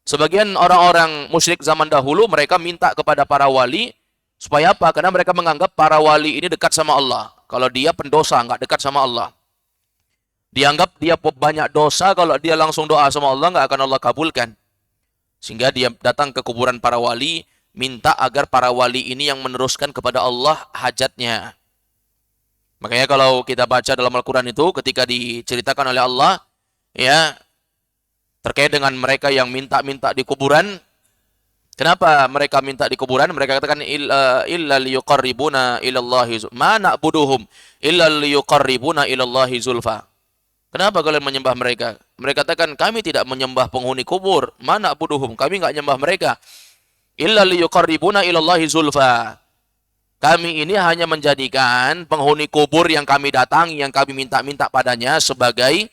Sebagian orang-orang musyrik zaman dahulu, mereka minta kepada para wali, supaya apa? Karena mereka menganggap para wali ini dekat sama Allah. Kalau dia pendosa, nggak dekat sama Allah. Dianggap dia banyak dosa, kalau dia langsung doa sama Allah, nggak akan Allah kabulkan. Sehingga dia datang ke kuburan para wali, minta agar para wali ini yang meneruskan kepada Allah hajatnya. Makanya kalau kita baca dalam Al-Quran itu, ketika diceritakan oleh Allah, ya, terkait dengan mereka yang minta-minta di kuburan. Kenapa mereka minta di kuburan? Mereka katakan illa liyuqarribuna ilallahi ma na'buduhum illa liyuqarribuna ilallahi zulfa. Kenapa kalian menyembah mereka? Mereka katakan kami tidak menyembah penghuni kubur. Ma na'buduhum, kami enggak menyembah mereka. Illa liyuqarribuna ilallahi zulfa. Kami ini hanya menjadikan penghuni kubur yang kami datangi, yang kami minta-minta padanya sebagai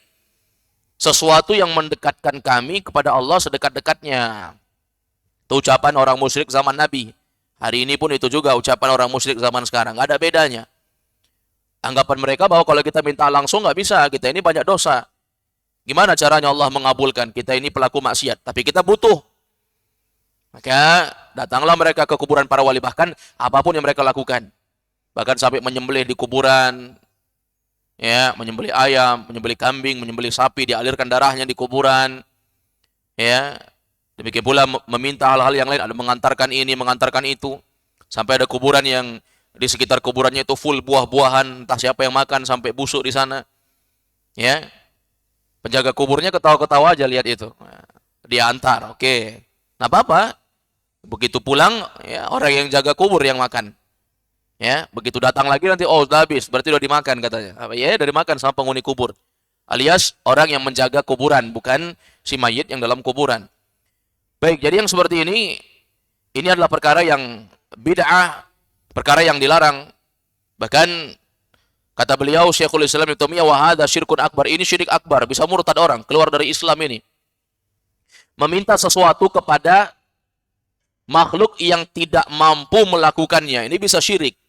sesuatu yang mendekatkan kami kepada Allah sedekat-dekatnya. Itu ucapan orang musyrik zaman Nabi. Hari ini pun itu juga ucapan orang musyrik zaman sekarang. Nggak ada bedanya. Anggapan mereka bahwa kalau kita minta langsung nggak bisa. Kita ini banyak dosa. Gimana caranya Allah mengabulkan? Kita ini pelaku maksiat. Tapi kita butuh. Maka datanglah mereka ke kuburan para wali. Bahkan apapun yang mereka lakukan. Bahkan sampai menyembelih di kuburan. Ya, menyembelih ayam, menyembelih kambing, menyembelih sapi, dialirkan darahnya di kuburan. Ya, demikian pula meminta hal-hal yang lain, ada mengantarkan ini, mengantarkan itu. Sampai ada kuburan yang di sekitar kuburannya itu full buah-buahan, entah siapa yang makan sampai busuk di sana. Ya, penjaga kuburnya ketawa-ketawa aja lihat itu. Dia antar, oke. Nah, apa-apa. Begitu pulang, ya, orang yang jaga kubur yang makan. Ya, begitu datang lagi nanti, oh sudah habis, berarti sudah dimakan katanya. Ya, sudah dimakan sama penghuni kubur. Alias orang yang menjaga kuburan, bukan si mayit yang dalam kuburan. Baik, jadi yang seperti ini adalah perkara yang bid'ah, perkara yang dilarang. Bahkan kata beliau Syekhul Islam Ibnu Taimiyah, wa hadza syirkun akbar. Ini syirik akbar, bisa murtad orang, keluar dari Islam ini. Meminta sesuatu kepada makhluk yang tidak mampu melakukannya, ini bisa syirik.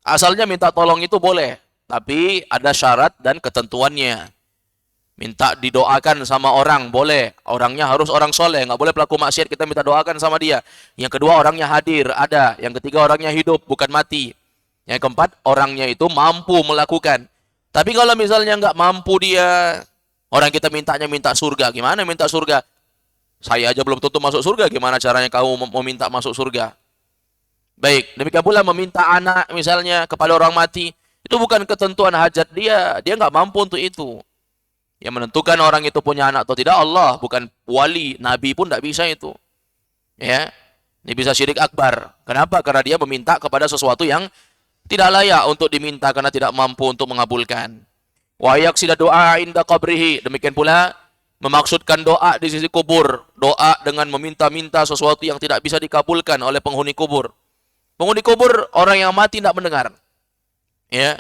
Asalnya minta tolong itu boleh, tapi ada syarat dan ketentuannya. Minta didoakan sama orang, boleh. Orangnya harus orang soleh, nggak boleh pelaku maksiat kita minta doakan sama dia. Yang kedua, orangnya hadir, ada. Yang ketiga, orangnya hidup, bukan mati. Yang keempat, orangnya itu mampu melakukan. Tapi kalau misalnya nggak mampu dia, orang kita mintanya minta surga, gimana minta surga? Saya aja belum tentu masuk surga, gimana caranya kamu mau minta masuk surga? Baik, demikian pula meminta anak misalnya kepada orang mati, itu bukan ketentuan hajat dia nggak mampu untuk itu. Yang menentukan orang itu punya anak atau tidak Allah, bukan wali, nabi pun tidak bisa itu. Ya, ini bisa syirik akbar. Kenapa? Karena dia meminta kepada sesuatu yang tidak layak untuk diminta karena tidak mampu untuk mengabulkan. Wa yaksida doa inda qabrihi. Demikian pula memaksudkan doa di sisi kubur, doa dengan meminta-minta sesuatu yang tidak bisa dikabulkan oleh penghuni kubur. Penghuni kubur orang yang mati tidak mendengar. Ya,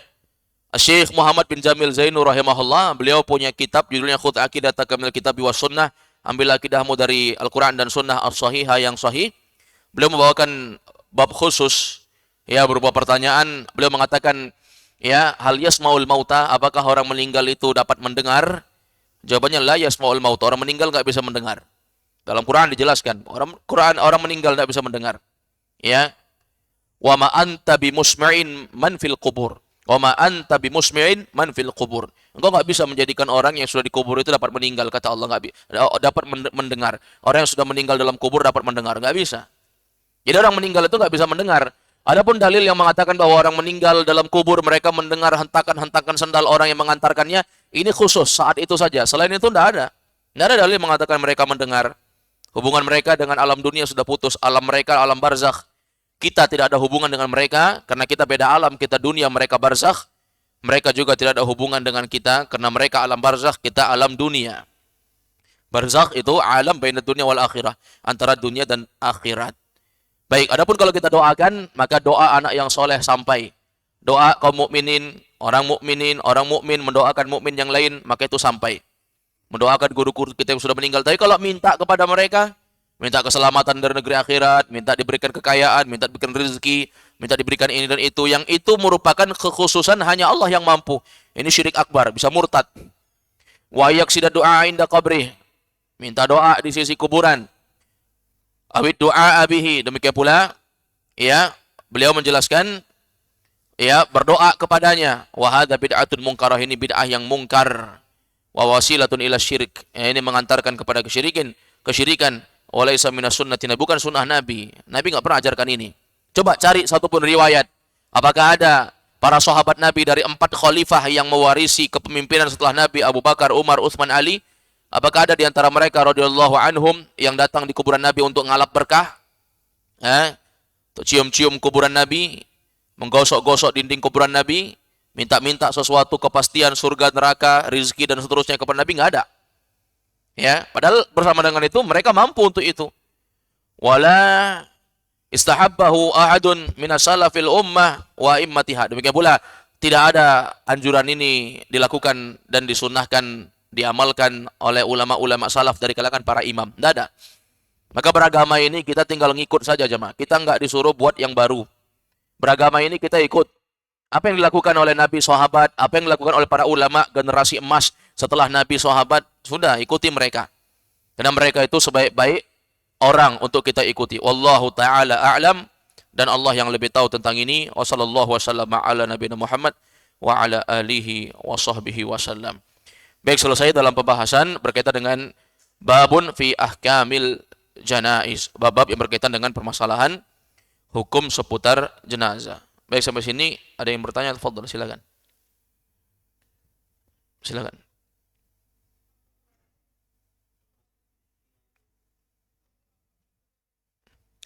Syekh Muhammad bin Jamil Zainur rahimahullah, beliau punya kitab judulnya Khudh Aqidataka minal Kitabi was Sunnah, ambil akidahmu dari Al-Quran dan Sunnah as-sahihah yang sahih. Beliau membawakan bab khusus, ya, berupa pertanyaan. Beliau mengatakan, ya, hal yasmaul mauta, apakah orang meninggal itu dapat mendengar? Jawabannya la yasmaul mauta, orang meninggal nggak bisa mendengar. Dalam Quran dijelaskan, orang meninggal nggak bisa mendengar. Ya, wa ma anta bimusmi'in man fil qubur. Wa ma anta bimusmi'in man fil qubur. Engkau enggak bisa menjadikan orang yang sudah dikubur itu dapat meninggal, kata Allah, enggak dapat mendengar. Orang yang sudah meninggal dalam kubur dapat mendengar, enggak bisa. Jadi orang meninggal itu enggak bisa mendengar. Adapun dalil yang mengatakan bahwa orang meninggal dalam kubur mereka mendengar hentakan-hentakan sendal orang yang mengantarkannya, ini khusus saat itu saja. Selain itu enggak ada. Enggak ada dalil mengatakan mereka mendengar. Hubungan mereka dengan alam dunia sudah putus, alam mereka alam barzakh. Kita tidak ada hubungan dengan mereka karena kita beda alam, kita dunia, mereka barzakh. Mereka juga tidak ada hubungan dengan kita karena mereka alam barzakh, kita alam dunia. Barzakh itu alam baina dunia wal akhirah, antara dunia dan akhirat. Baik, adapun kalau kita doakan, maka doa anak yang soleh sampai. Doa kaum mukminin, orang mukmin mendoakan mukmin yang lain, maka itu sampai. Mendoakan guru-guru kita yang sudah meninggal. Tapi kalau minta kepada mereka, minta keselamatan dari negeri akhirat, minta diberikan kekayaan, minta diberikan rezeki, minta diberikan ini dan itu, yang itu merupakan kekhususan hanya Allah yang mampu. Ini syirik akbar, bisa murtad. Wa yaksida doa inda qabri, minta doa di sisi kuburan. Awid doa abihi, demikian pula, ya, beliau menjelaskan, ya, berdoa kepadanya. Wa hadza bid'atun munkarah, ini bid'ah yang mungkar. Wa wasilatun ila syirik, ya, ini mengantarkan kepada kesyirikan. Walaysa minas sunnatina, bukan sunnah Nabi. Nabi enggak pernah ajarkan ini. Coba cari satu pun riwayat. Apakah ada para sahabat Nabi dari 4 khalifah yang mewarisi kepemimpinan setelah Nabi, Abu Bakar, Umar, Utsman, Ali? Apakah ada di antara mereka radhiyallahu anhum yang datang di kuburan Nabi untuk ngalap berkah? Untuk cium-cium kuburan Nabi, menggosok-gosok dinding kuburan Nabi, minta-minta sesuatu kepastian surga, neraka, rizki dan seterusnya kepada Nabi? Enggak ada. Ya, padahal bersama dengan itu mereka mampu untuk itu. Wala istahabbahu ahadun minas salafil ummah wa immatiha. Demikian pula tidak ada anjuran ini dilakukan dan disunnahkan, diamalkan oleh ulama-ulama salaf dari kalangan para imam. Tidak ada. Maka beragama ini kita tinggal ngikut saja jemaah. Kita enggak disuruh buat yang baru. Beragama ini kita ikut. Apa yang dilakukan oleh Nabi, sahabat, apa yang dilakukan oleh para ulama generasi emas setelah Nabi, sahabat, sudah ikuti mereka. Karena mereka itu sebaik-baik orang untuk kita ikuti. Wallahu ta'ala a'lam. Dan Allah yang lebih tahu tentang ini. Wa sallallahu wasallam ala nabiyina Muhammad wa ala alihi wa sahbihi wasallam. Baik, selesai dalam pembahasan berkaitan dengan babun fi ahkamil janaiz. Bab yang berkaitan dengan permasalahan hukum seputar jenazah. Baik, sampai sini ada yang bertanya? Tafadhol, silakan. Silakan.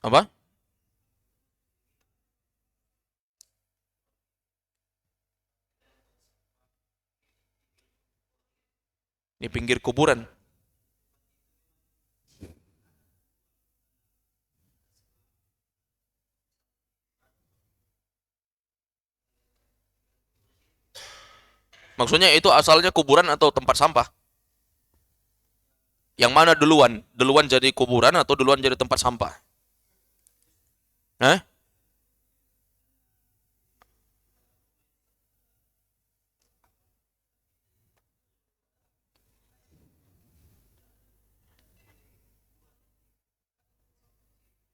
Apa? Di pinggir kuburan. Maksudnya itu asalnya kuburan atau tempat sampah? Yang mana duluan? Duluan jadi kuburan atau duluan jadi tempat sampah? Hah?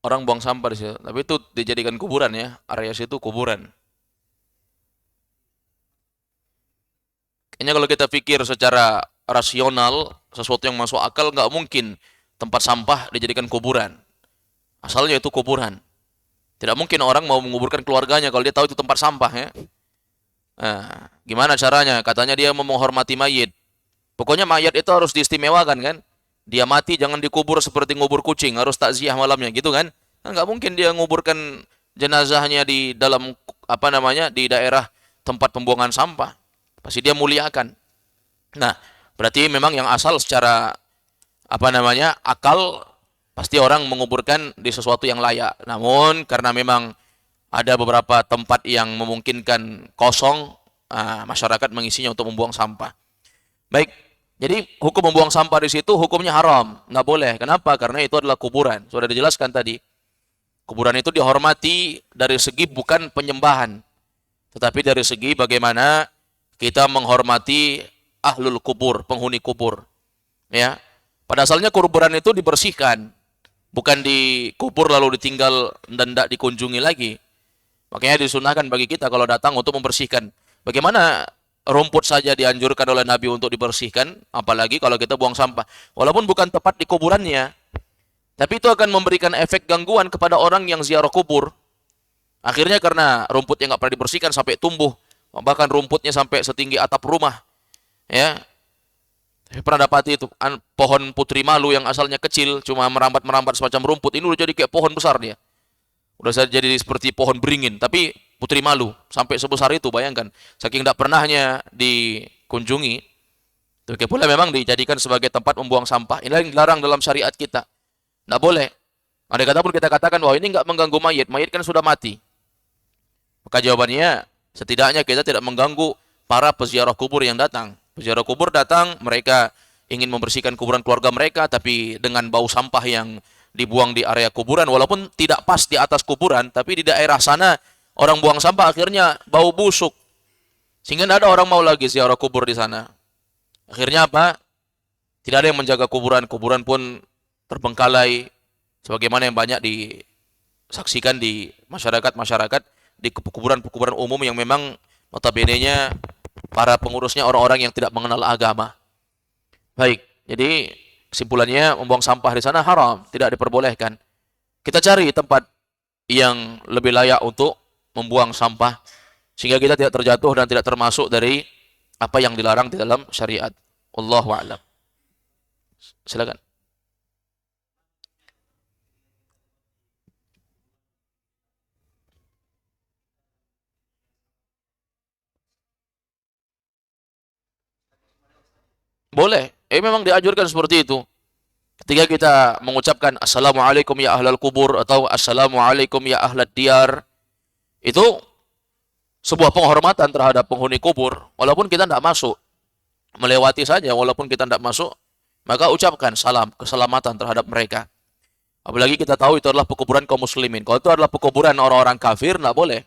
Orang buang sampah di situ. Tapi itu dijadikan kuburan ya. Area situ kuburan. Kayaknya kalau kita pikir secara rasional, sesuatu yang masuk akal, nggak mungkin tempat sampah dijadikan kuburan. Asalnya itu kuburan. Tidak mungkin orang mau menguburkan keluarganya kalau dia tahu itu tempat sampah ya. Nah, gimana caranya? Katanya dia mau menghormati mayit. Pokoknya mayat itu harus diistimewakan kan? Dia mati jangan dikubur seperti ngubur kucing, harus takziah malamnya gitu kan? Kan nggak mungkin dia nguburkan jenazahnya di dalam apa namanya di daerah tempat pembuangan sampah. Pasti dia muliakan. Nah, berarti memang yang asal secara apa namanya akal pasti orang menguburkan di sesuatu yang layak. Namun karena memang ada beberapa tempat yang memungkinkan kosong, masyarakat mengisinya untuk membuang sampah. Baik, jadi hukum membuang sampah di situ hukumnya haram, nggak boleh. Kenapa? Karena itu adalah kuburan. Sudah dijelaskan tadi. Kuburan itu dihormati dari segi bukan penyembahan, tetapi dari segi bagaimana kita menghormati ahlul kubur, penghuni kubur. Ya, pada asalnya kuburan itu dibersihkan, bukan dikubur lalu ditinggal dan tidak dikunjungi lagi. Makanya disunahkan bagi kita kalau datang untuk membersihkan. Bagaimana rumput saja dianjurkan oleh Nabi untuk dibersihkan, apalagi kalau kita buang sampah. Walaupun bukan tepat di kuburannya, tapi itu akan memberikan efek gangguan kepada orang yang ziarah kubur. Akhirnya karena rumputnya nggak pernah dibersihkan sampai tumbuh, bahkan rumputnya sampai setinggi atap rumah. Ya, saya pernah dapati itu pohon putri malu yang asalnya kecil, cuma merambat-merambat semacam rumput. Ini udah jadi kayak pohon besar dia. Udah jadi seperti pohon beringin, tapi putri malu sampai sebesar itu, bayangkan. Saking tidak pernahnya dikunjungi. Demikian pula memang dijadikan sebagai tempat membuang sampah. Inilah yang dilarang dalam syariat kita. Tidak boleh. Ada kata pun kita katakan bahwa ini nggak mengganggu mayit. Mayit kan sudah mati. Maka jawabannya, setidaknya kita tidak mengganggu para peziarah kubur yang datang. Peziarah kubur datang, mereka ingin membersihkan kuburan keluarga mereka, tapi dengan bau sampah yang dibuang di area kuburan, walaupun tidak pas di atas kuburan, tapi di daerah sana orang buang sampah akhirnya bau busuk. Sehingga tidak ada orang mau lagi ziarah kubur di sana. Akhirnya apa? Tidak ada yang menjaga kuburan. Kuburan pun terbengkalai. Sebagaimana yang banyak disaksikan di masyarakat-masyarakat, di kuburan-kuburan umum yang memang notabene-nya para pengurusnya orang-orang yang tidak mengenal agama. Baik, jadi kesimpulannya membuang sampah di sana haram, tidak diperbolehkan. Kita cari tempat yang lebih layak untuk membuang sampah sehingga kita tidak terjatuh dan tidak termasuk dari apa yang dilarang di dalam syariat. Wallahu a'lam. Silakan. Boleh. Memang dianjurkan seperti itu. Ketika kita mengucapkan Assalamualaikum ya ahlal kubur atau Assalamualaikum ya ahlad diyar, itu sebuah penghormatan terhadap penghuni kubur. Walaupun kita tidak masuk, melewati saja, walaupun kita tidak masuk, maka ucapkan salam, keselamatan terhadap mereka. Apalagi kita tahu itu adalah pekuburan kaum muslimin. Kalau itu adalah pekuburan orang-orang kafir, tidak boleh.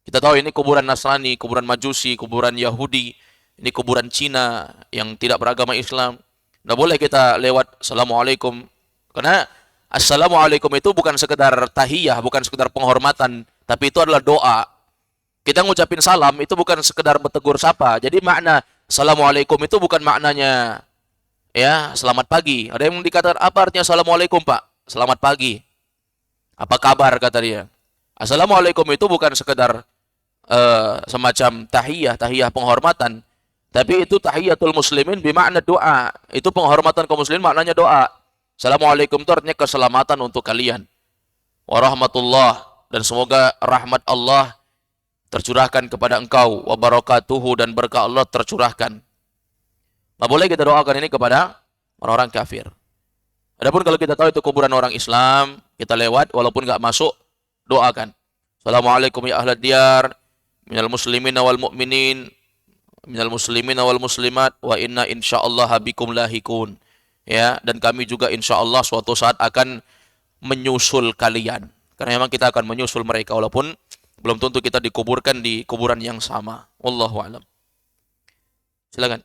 Kita tahu ini kuburan Nasrani, kuburan Majusi, kuburan Yahudi, ini kuburan Cina yang tidak beragama Islam. Tidak boleh kita lewat Assalamualaikum. Karena Assalamualaikum itu bukan sekedar tahiyah, bukan sekedar penghormatan, tapi itu adalah doa. Kita ngucapin salam itu bukan sekedar bertegur sapa. Jadi makna Assalamualaikum itu bukan maknanya ya selamat pagi. Ada yang dikatakan apa artinya Assalamualaikum Pak? Selamat pagi. Apa kabar kata dia. Assalamualaikum itu bukan sekedar semacam tahiyah penghormatan. Tapi itu tahiyatul muslimin bermakna doa. Itu penghormatan kaum muslimin maknanya doa. Assalamualaikum itu artinya keselamatan untuk kalian. Warahmatullah. Dan semoga rahmat Allah tercurahkan kepada engkau. Wabarakatuhu dan berkah Allah tercurahkan. Nah boleh kita doakan ini kepada orang-orang kafir. Adapun kalau kita tahu itu kuburan orang Islam, kita lewat walaupun nggak masuk, doakan. Assalamualaikum ya ahlad diyar, minal muslimin wal mu'minin, minal muslimin wal muslimat, wa inna insyaallah bikum lahikun. Ya, dan kami juga insyaallah suatu saat akan menyusul kalian. Karena memang kita akan menyusul mereka walaupun belum tentu kita dikuburkan di kuburan yang sama. Wallahu a'lam. Silakan.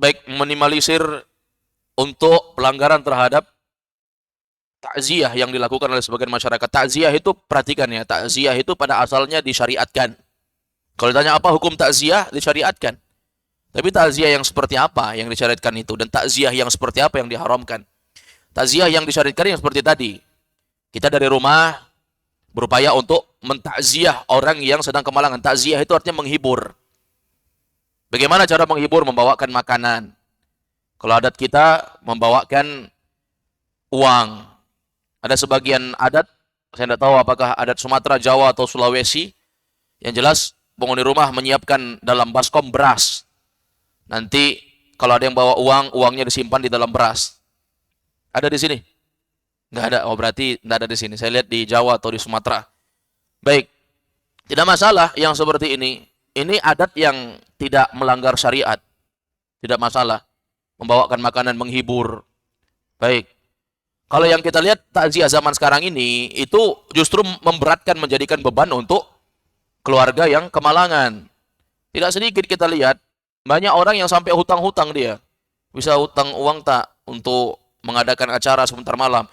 baik minimalisir untuk pelanggaran terhadap takziah yang dilakukan oleh sebagian masyarakat. Takziah itu, perhatikan ya, takziah itu pada asalnya disyariatkan. Kalau ditanya apa hukum takziah, disyariatkan. Tapi takziah yang seperti apa yang disyariatkan itu, dan takziah yang seperti apa yang diharamkan? Takziah yang disyariatkan yang seperti tadi. Kita dari rumah berupaya untuk mentakziah orang yang sedang kemalangan. Takziah itu artinya menghibur. Bagaimana cara menghibur? Membawakan makanan. Kalau adat kita membawakan uang. Ada sebagian adat, saya tidak tahu apakah adat Sumatera, Jawa, atau Sulawesi. Yang jelas, penghuni rumah menyiapkan dalam baskom beras. Nanti kalau ada yang bawa uang, uangnya disimpan di dalam beras. Ada di sini? Nggak ada. Oh, berarti nggak ada di sini. Saya lihat di Jawa atau di Sumatera. Baik. Tidak masalah yang seperti ini. Ini adat yang tidak melanggar syariat. Tidak masalah. Membawakan makanan, menghibur. Baik. Kalau yang kita lihat takziah zaman sekarang ini, itu justru memberatkan, menjadikan beban untuk keluarga yang kemalangan. Tidak sedikit kita lihat, banyak orang yang sampai hutang-hutang dia. Bisa hutang uang tak untuk mengadakan acara sebentar malam.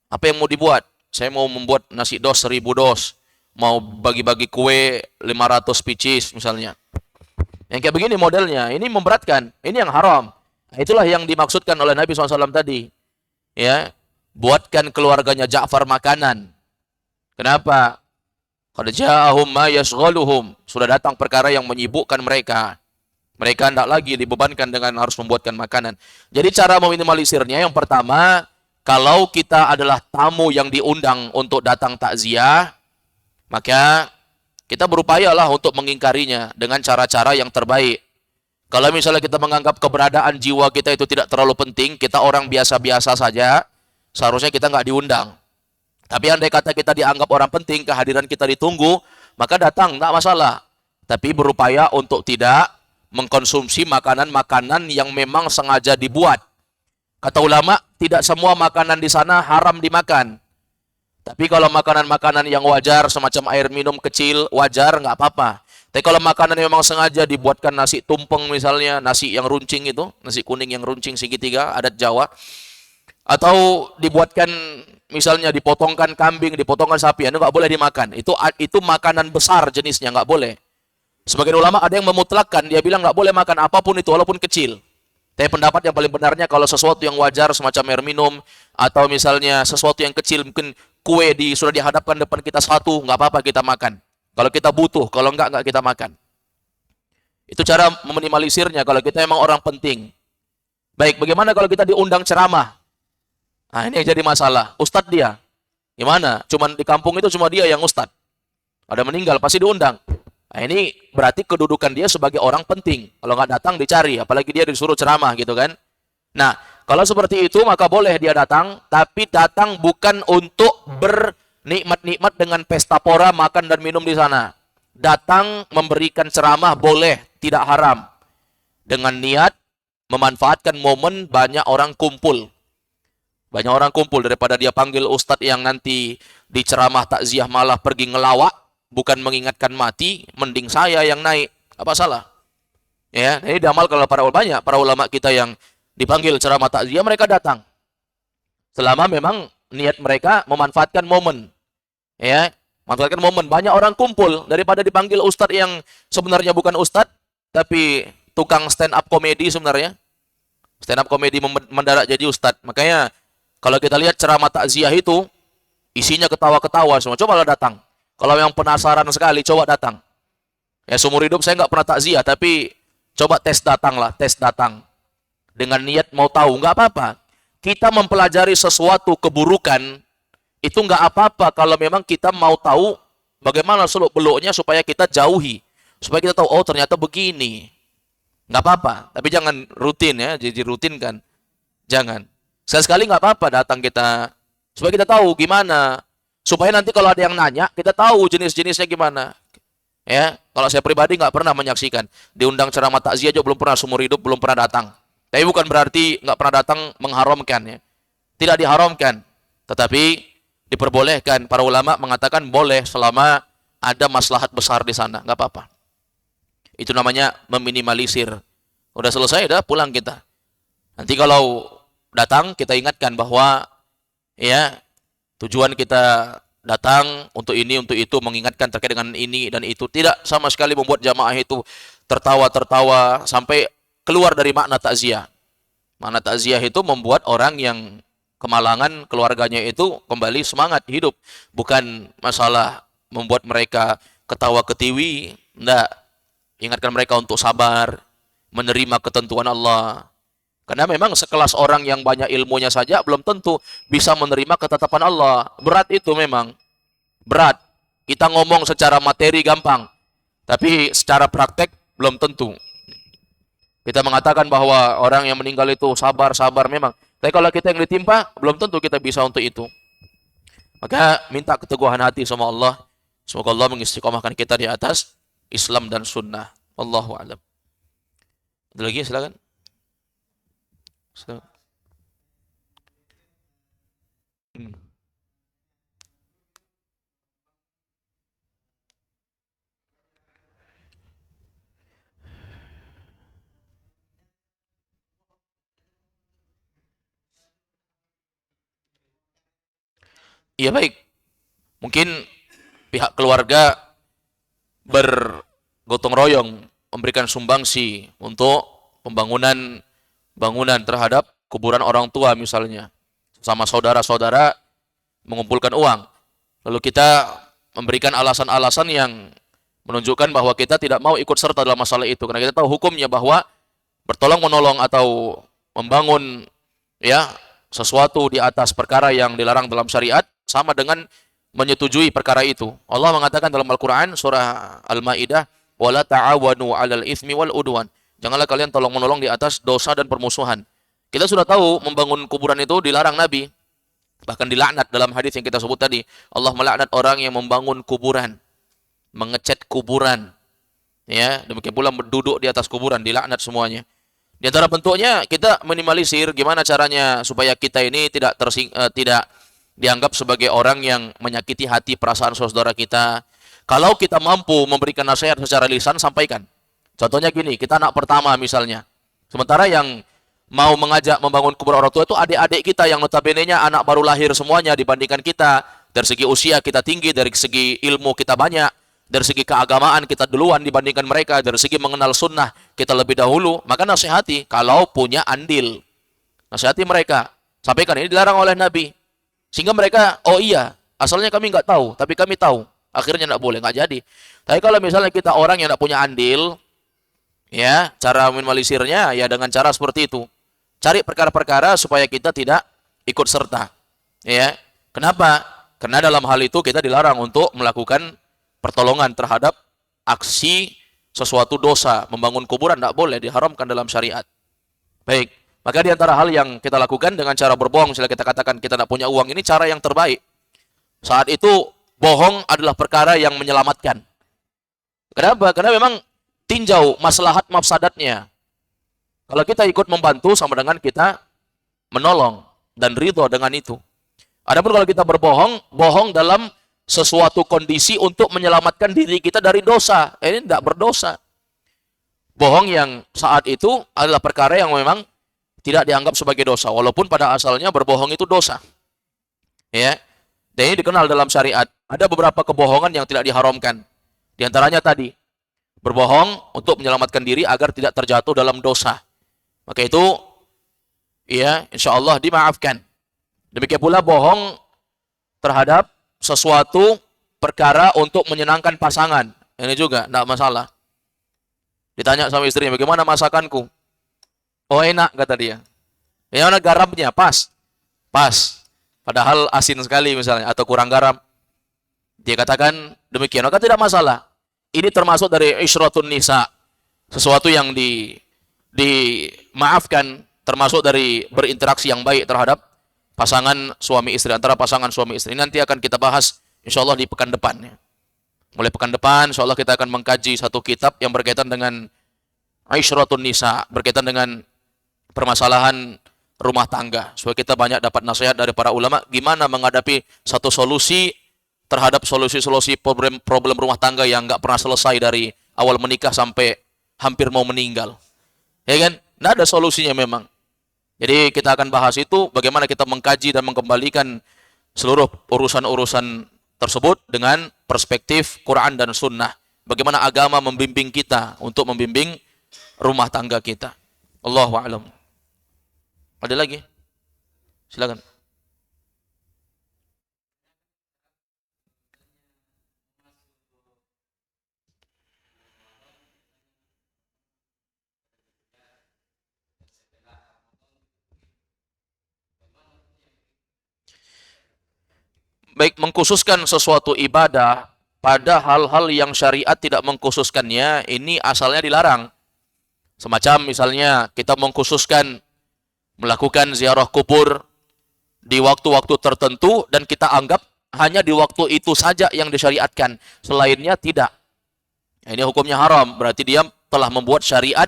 Apa yang mau dibuat? Saya mau membuat nasi dos 1000 dos. Mau bagi-bagi kue 500 pieces misalnya. Yang kayak begini modelnya, ini memberatkan. Ini yang haram. Itulah yang dimaksudkan oleh Nabi SAW tadi. Ya, buatkan keluarganya Ja'far makanan. Kenapa? Qad ja'ahum ma yashghaluhum. Sudah datang perkara yang menyibukkan mereka. Mereka tidak lagi dibebankan dengan harus membuatkan makanan. Jadi cara meminimalisirnya yang pertama, kalau kita adalah tamu yang diundang untuk datang takziah, maka kita berupayalah untuk mengingkarinya dengan cara-cara yang terbaik. Kalau misalnya kita menganggap keberadaan jiwa kita itu tidak terlalu penting, kita orang biasa-biasa saja, seharusnya kita nggak diundang. Tapi andai kata kita dianggap orang penting, kehadiran kita ditunggu, maka datang, nggak masalah. Tapi berupaya untuk tidak mengkonsumsi makanan-makanan yang memang sengaja dibuat. Kata ulama, tidak semua makanan di sana haram dimakan. Tapi kalau makanan-makanan yang wajar, semacam air minum kecil, wajar, nggak apa-apa. Tapi kalau makanan yang memang sengaja dibuatkan nasi tumpeng misalnya, nasi yang runcing itu, nasi kuning yang runcing segitiga, adat Jawa, atau dibuatkan misalnya dipotongkan kambing, dipotongkan sapi, itu nggak boleh dimakan. Itu makanan besar jenisnya, nggak boleh. Sebagian ulama ada yang memutlakkan, dia bilang nggak boleh makan apapun itu, walaupun kecil. Tapi pendapat yang paling benarnya, kalau sesuatu yang wajar, semacam air minum, atau misalnya sesuatu yang kecil, mungkin kue sudah dihadapkan depan kita satu, nggak apa-apa kita makan. Kalau kita butuh, kalau nggak kita makan. Itu cara meminimalisirnya kalau kita memang orang penting. Baik, bagaimana kalau kita diundang ceramah? Nah, ini yang jadi masalah. Ustadz dia, gimana? Cuman di kampung itu cuma dia yang ustadz. Ada meninggal, pasti diundang. Nah, ini berarti kedudukan dia sebagai orang penting. Kalau nggak datang dicari, apalagi dia disuruh ceramah gitu kan. Nah, kalau seperti itu maka boleh dia datang, tapi datang bukan untuk bernikmat-nikmat dengan pesta pora, makan dan minum di sana. Datang memberikan ceramah boleh, tidak haram. Dengan niat memanfaatkan momen banyak orang kumpul. Banyak orang kumpul daripada dia panggil ustadz yang nanti di ceramah takziah malah pergi ngelawak. Bukan mengingatkan mati, mending saya yang naik. Apa salah? Ya, ini diamal kalau para ulama kita yang dipanggil ceramah takziah, mereka datang. Selama memang niat mereka memanfaatkan momen. Ya, manfaatkan momen. Banyak orang kumpul daripada dipanggil ustadz yang sebenarnya bukan ustadz, tapi tukang stand up komedi sebenarnya. Stand up komedi mendadak jadi ustadz. Makanya kalau kita lihat ceramah takziah itu isinya ketawa-ketawa semua. Cobalah datang. Kalau yang penasaran sekali, coba datang. Ya, seumur hidup saya nggak pernah takziah, tapi coba tes datang. Dengan niat mau tahu, nggak apa-apa. Kita mempelajari sesuatu keburukan, itu nggak apa-apa kalau memang kita mau tahu bagaimana seluk-beluknya supaya kita jauhi. Supaya kita tahu, oh ternyata begini. Nggak apa-apa, tapi jangan rutin ya, jadi rutin kan. Jangan. Sekali-sekali nggak apa-apa datang kita. Supaya kita tahu gimana. Supaya nanti kalau ada yang nanya, kita tahu jenis-jenisnya gimana. Ya, kalau saya pribadi nggak pernah menyaksikan. Diundang ceramah takziah aja belum pernah, seumur hidup belum pernah datang. Tapi bukan berarti nggak pernah datang mengharamkan ya. Tidak diharamkan. Tetapi diperbolehkan. Para ulama mengatakan boleh selama ada maslahat besar di sana. Nggak apa-apa. Itu namanya meminimalisir Udah selesai, udah pulang kita. Nanti kalau datang kita ingatkan bahwa ya tujuan kita datang untuk ini, untuk itu, mengingatkan terkait dengan ini dan itu. Tidak sama sekali membuat jamaah itu tertawa-tertawa sampai keluar dari makna takziah. Makna takziah itu membuat orang yang kemalangan keluarganya itu kembali semangat hidup. Bukan masalah membuat mereka ketawa ketiwi. Tidak. Ingatkan mereka untuk sabar, menerima ketentuan Allah. Karena memang sekelas orang yang banyak ilmunya saja belum tentu bisa menerima ketetapan Allah. Berat itu memang. Berat. Kita ngomong secara materi gampang. Tapi secara praktek belum tentu. Kita mengatakan bahwa orang yang meninggal itu sabar memang. Tapi kalau kita yang ditimpa, belum tentu kita bisa untuk itu. Maka minta keteguhan hati sama Allah. Semoga Allah mengistiqomahkan kita di atas Islam dan Sunnah. Wallahu a'lam. Ada lagi, silakan. Iya baik. Mungkin pihak keluarga bergotong royong memberikan sumbangsi untuk pembangunan bangunan terhadap kuburan orang tua misalnya. Sama saudara-saudara mengumpulkan uang. Lalu kita memberikan alasan-alasan yang menunjukkan bahwa kita tidak mau ikut serta dalam masalah itu. Karena kita tahu hukumnya bahwa bertolong menolong atau membangun ya sesuatu di atas perkara yang dilarang dalam syariat sama dengan menyetujui perkara itu. Allah mengatakan dalam Al-Quran surah Al-Ma'idah, wala ta'awanu 'alal itsmi wal udwan. Janganlah kalian tolong menolong di atas dosa dan permusuhan. Kita sudah tahu membangun kuburan itu dilarang Nabi. Bahkan dilaknat dalam hadis yang kita sebut tadi. Allah melaknat orang yang membangun kuburan, mengecat kuburan. Ya, demikian pula duduk di atas kuburan, dilaknat semuanya. Di antara bentuknya kita minimalisir gimana caranya supaya kita ini tidak dianggap sebagai orang yang menyakiti hati perasaan saudara kita. Kalau kita mampu memberikan nasihat secara lisan, sampaikan. Contohnya gini, kita anak pertama misalnya. Sementara yang mau mengajak membangun kuburan orang tua itu adik-adik kita yang notabene-nya anak baru lahir semuanya dibandingkan kita. Dari segi usia kita tinggi, dari segi ilmu kita banyak, dari segi keagamaan kita duluan dibandingkan mereka, dari segi mengenal sunnah kita lebih dahulu. Maka nasihati, kalau punya andil. Nasihati mereka. Sampaikan, ini dilarang oleh Nabi. Sehingga mereka, oh iya, asalnya kami nggak tahu, tapi kami tahu. Akhirnya nggak boleh, nggak jadi. Tapi kalau misalnya kita orang yang nggak punya andil, ya cara minimalisirnya ya dengan cara seperti itu. Cari perkara-perkara supaya kita tidak ikut serta. Ya, kenapa? Karena dalam hal itu kita dilarang untuk melakukan pertolongan terhadap aksi sesuatu dosa. Membangun kuburan tidak boleh, diharamkan dalam syariat. Baik, maka di antara hal yang kita lakukan dengan cara berbohong, misalnya kita katakan kita tidak punya uang, ini cara yang terbaik. Saat itu bohong adalah perkara yang menyelamatkan. Kenapa? Karena memang tinjau maslahat mafsadatnya. Kalau kita ikut membantu sama dengan kita menolong dan ridho dengan itu. Adapun kalau kita berbohong, bohong dalam sesuatu kondisi untuk menyelamatkan diri kita dari dosa. Ini tidak berdosa. Bohong yang saat itu adalah perkara yang memang tidak dianggap sebagai dosa, walaupun pada asalnya berbohong itu dosa. Ya. Dan ini dikenal dalam syariat. Ada beberapa kebohongan yang tidak diharamkan. Di antaranya tadi, berbohong untuk menyelamatkan diri agar tidak terjatuh dalam dosa. Maka itu ya insya Allah dimaafkan. Demikian pula bohong terhadap sesuatu perkara untuk menyenangkan pasangan. Ini juga tidak masalah. Ditanya sama istrinya, bagaimana masakanku? Oh enak, kata dia. Bagaimana garamnya? Pas. Pas. Padahal asin sekali misalnya, atau kurang garam. Dia katakan demikian. Maka tidak masalah. Ini termasuk dari isyratun nisa. Sesuatu yang dimaafkan, termasuk dari berinteraksi yang baik terhadap pasangan suami istri, antara pasangan suami istri. Nanti akan kita bahas insya Allah di pekan depan. Mulai pekan depan insya Allah kita akan mengkaji satu kitab yang berkaitan dengan isyratun nisa, berkaitan dengan permasalahan rumah tangga. Supaya kita banyak dapat nasihat dari para ulama gimana menghadapi satu solusi terhadap solusi-solusi problem rumah tangga yang nggak pernah selesai dari awal menikah sampai hampir mau meninggal. Ya kan? Nggak ada solusinya memang. Jadi kita akan bahas itu bagaimana kita mengkaji dan mengembalikan seluruh urusan-urusan tersebut dengan perspektif Quran dan Sunnah. Bagaimana agama membimbing kita untuk membimbing rumah tangga kita. Allahu a'lam. Ada lagi? Silakan. Baik, mengkhususkan sesuatu ibadah pada hal-hal yang syariat tidak mengkhususkannya, ini asalnya dilarang. Semacam misalnya kita mengkhususkan melakukan ziarah kubur di waktu-waktu tertentu dan kita anggap hanya di waktu itu saja yang disyariatkan, selainnya tidak. Ini hukumnya haram, berarti dia telah membuat syariat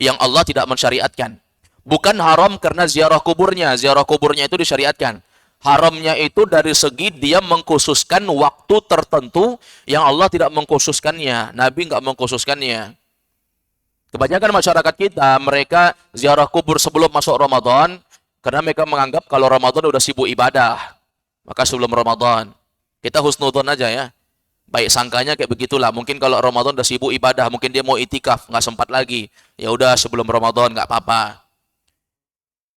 yang Allah tidak mensyariatkan. Bukan haram karena ziarah kuburnya itu disyariatkan. Haramnya itu dari segi dia mengkhususkan waktu tertentu yang Allah tidak mengkhususkannya, Nabi nggak mengkhususkannya. Kebanyakan masyarakat kita, mereka ziarah kubur sebelum masuk Ramadan, karena mereka menganggap kalau Ramadan udah sibuk ibadah. Maka sebelum Ramadan, kita husnudon aja ya. Baik sangkanya kayak begitulah. Mungkin kalau Ramadan udah sibuk ibadah, mungkin dia mau itikaf, nggak sempat lagi. Ya udah sebelum Ramadan nggak apa-apa.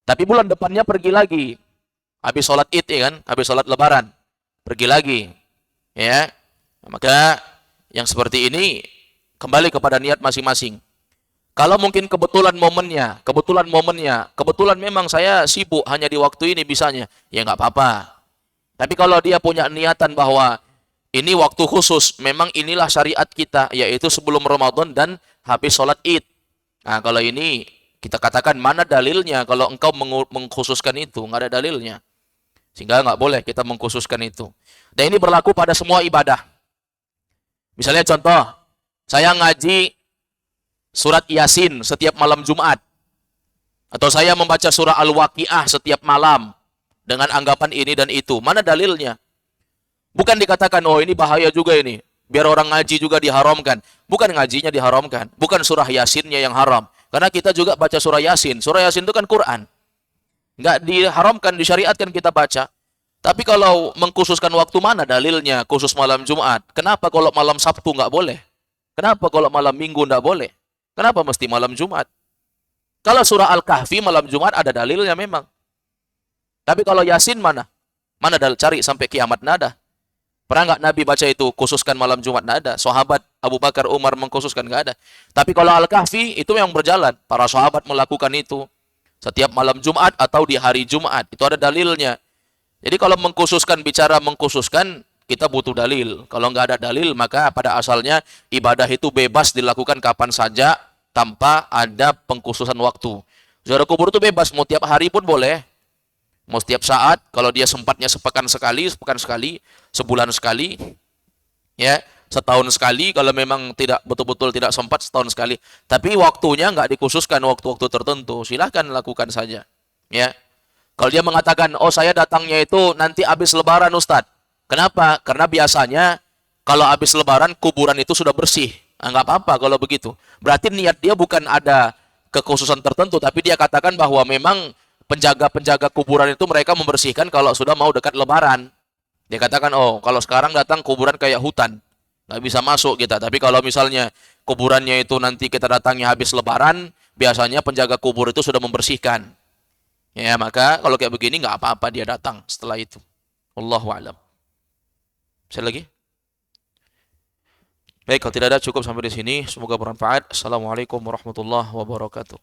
Tapi bulan depannya pergi lagi. Habis sholat Id ya kan, habis sholat Lebaran, pergi lagi. Ya, maka yang seperti ini kembali kepada niat masing-masing. Kalau mungkin kebetulan memang saya sibuk hanya di waktu ini bisanya, ya nggak apa-apa. Tapi kalau dia punya niatan bahwa ini waktu khusus, memang inilah syariat kita, yaitu sebelum Ramadan dan habis sholat Id. Nah, kalau ini kita katakan mana dalilnya kalau engkau mengkhususkan itu, nggak ada dalilnya. Sehingga nggak boleh kita mengkhususkan itu. Dan ini berlaku pada semua ibadah. Misalnya contoh, saya ngaji surat Yasin setiap malam Jumat. Atau saya membaca surah Al-Waqiah setiap malam. Dengan anggapan ini dan itu. Mana dalilnya? Bukan dikatakan, oh ini bahaya juga ini. Biar orang ngaji juga diharamkan. Bukan ngajinya diharamkan. Bukan surah Yasinnya yang haram. Karena kita juga baca surah Yasin. Surah Yasin itu kan Quran. Nggak diharamkan, disyariatkan kita baca. Tapi kalau mengkhususkan waktu, mana dalilnya khusus malam Jumat? Kenapa kalau malam Sabtu nggak boleh? Kenapa kalau malam Minggu nggak boleh? Kenapa mesti malam Jumat? Kalau surah Al-Kahfi malam Jumat ada dalilnya memang. Tapi kalau Yasin mana? Mana dalil? Cari sampai kiamat nada. Pernah nggak Nabi baca itu khususkan malam Jumat? Nggak ada. Sahabat Abu Bakar, Umar mengkhususkan, nggak ada. Tapi kalau Al-Kahfi itu memang berjalan. Para sahabat melakukan itu. Setiap malam Jumat atau di hari Jumat. Itu ada dalilnya. Jadi kalau bicara mengkhususkan, kita butuh dalil. Kalau nggak ada dalil, maka pada asalnya ibadah itu bebas dilakukan kapan saja tanpa ada pengkhususan waktu. Ziarah kubur itu bebas, mau tiap hari pun boleh. Mau setiap saat, kalau dia sempatnya sepekan sekali, sebulan sekali, ya, setahun sekali, kalau memang tidak betul-betul tidak sempat setahun sekali. Tapi waktunya nggak dikhususkan waktu-waktu tertentu, silahkan lakukan saja. Ya, kalau dia mengatakan, oh saya datangnya itu nanti habis Lebaran Ustadz. Kenapa? Karena biasanya kalau habis Lebaran kuburan itu sudah bersih. Nah, nggak apa-apa kalau begitu. Berarti niat dia bukan ada kekhususan tertentu, tapi dia katakan bahwa memang penjaga-penjaga kuburan itu mereka membersihkan kalau sudah mau dekat Lebaran. Dia katakan, oh kalau sekarang datang kuburan kayak hutan. Nggak bisa masuk kita. Tapi kalau misalnya kuburannya itu nanti kita datangnya habis Lebaran, biasanya penjaga kubur itu sudah membersihkan. Ya, maka kalau kayak begini nggak apa-apa dia datang setelah itu. Wallahu a'lam. Bisa lagi? Baik, kalau tidak ada cukup sampai di sini. Semoga bermanfaat. Assalamualaikum warahmatullahi wabarakatuh.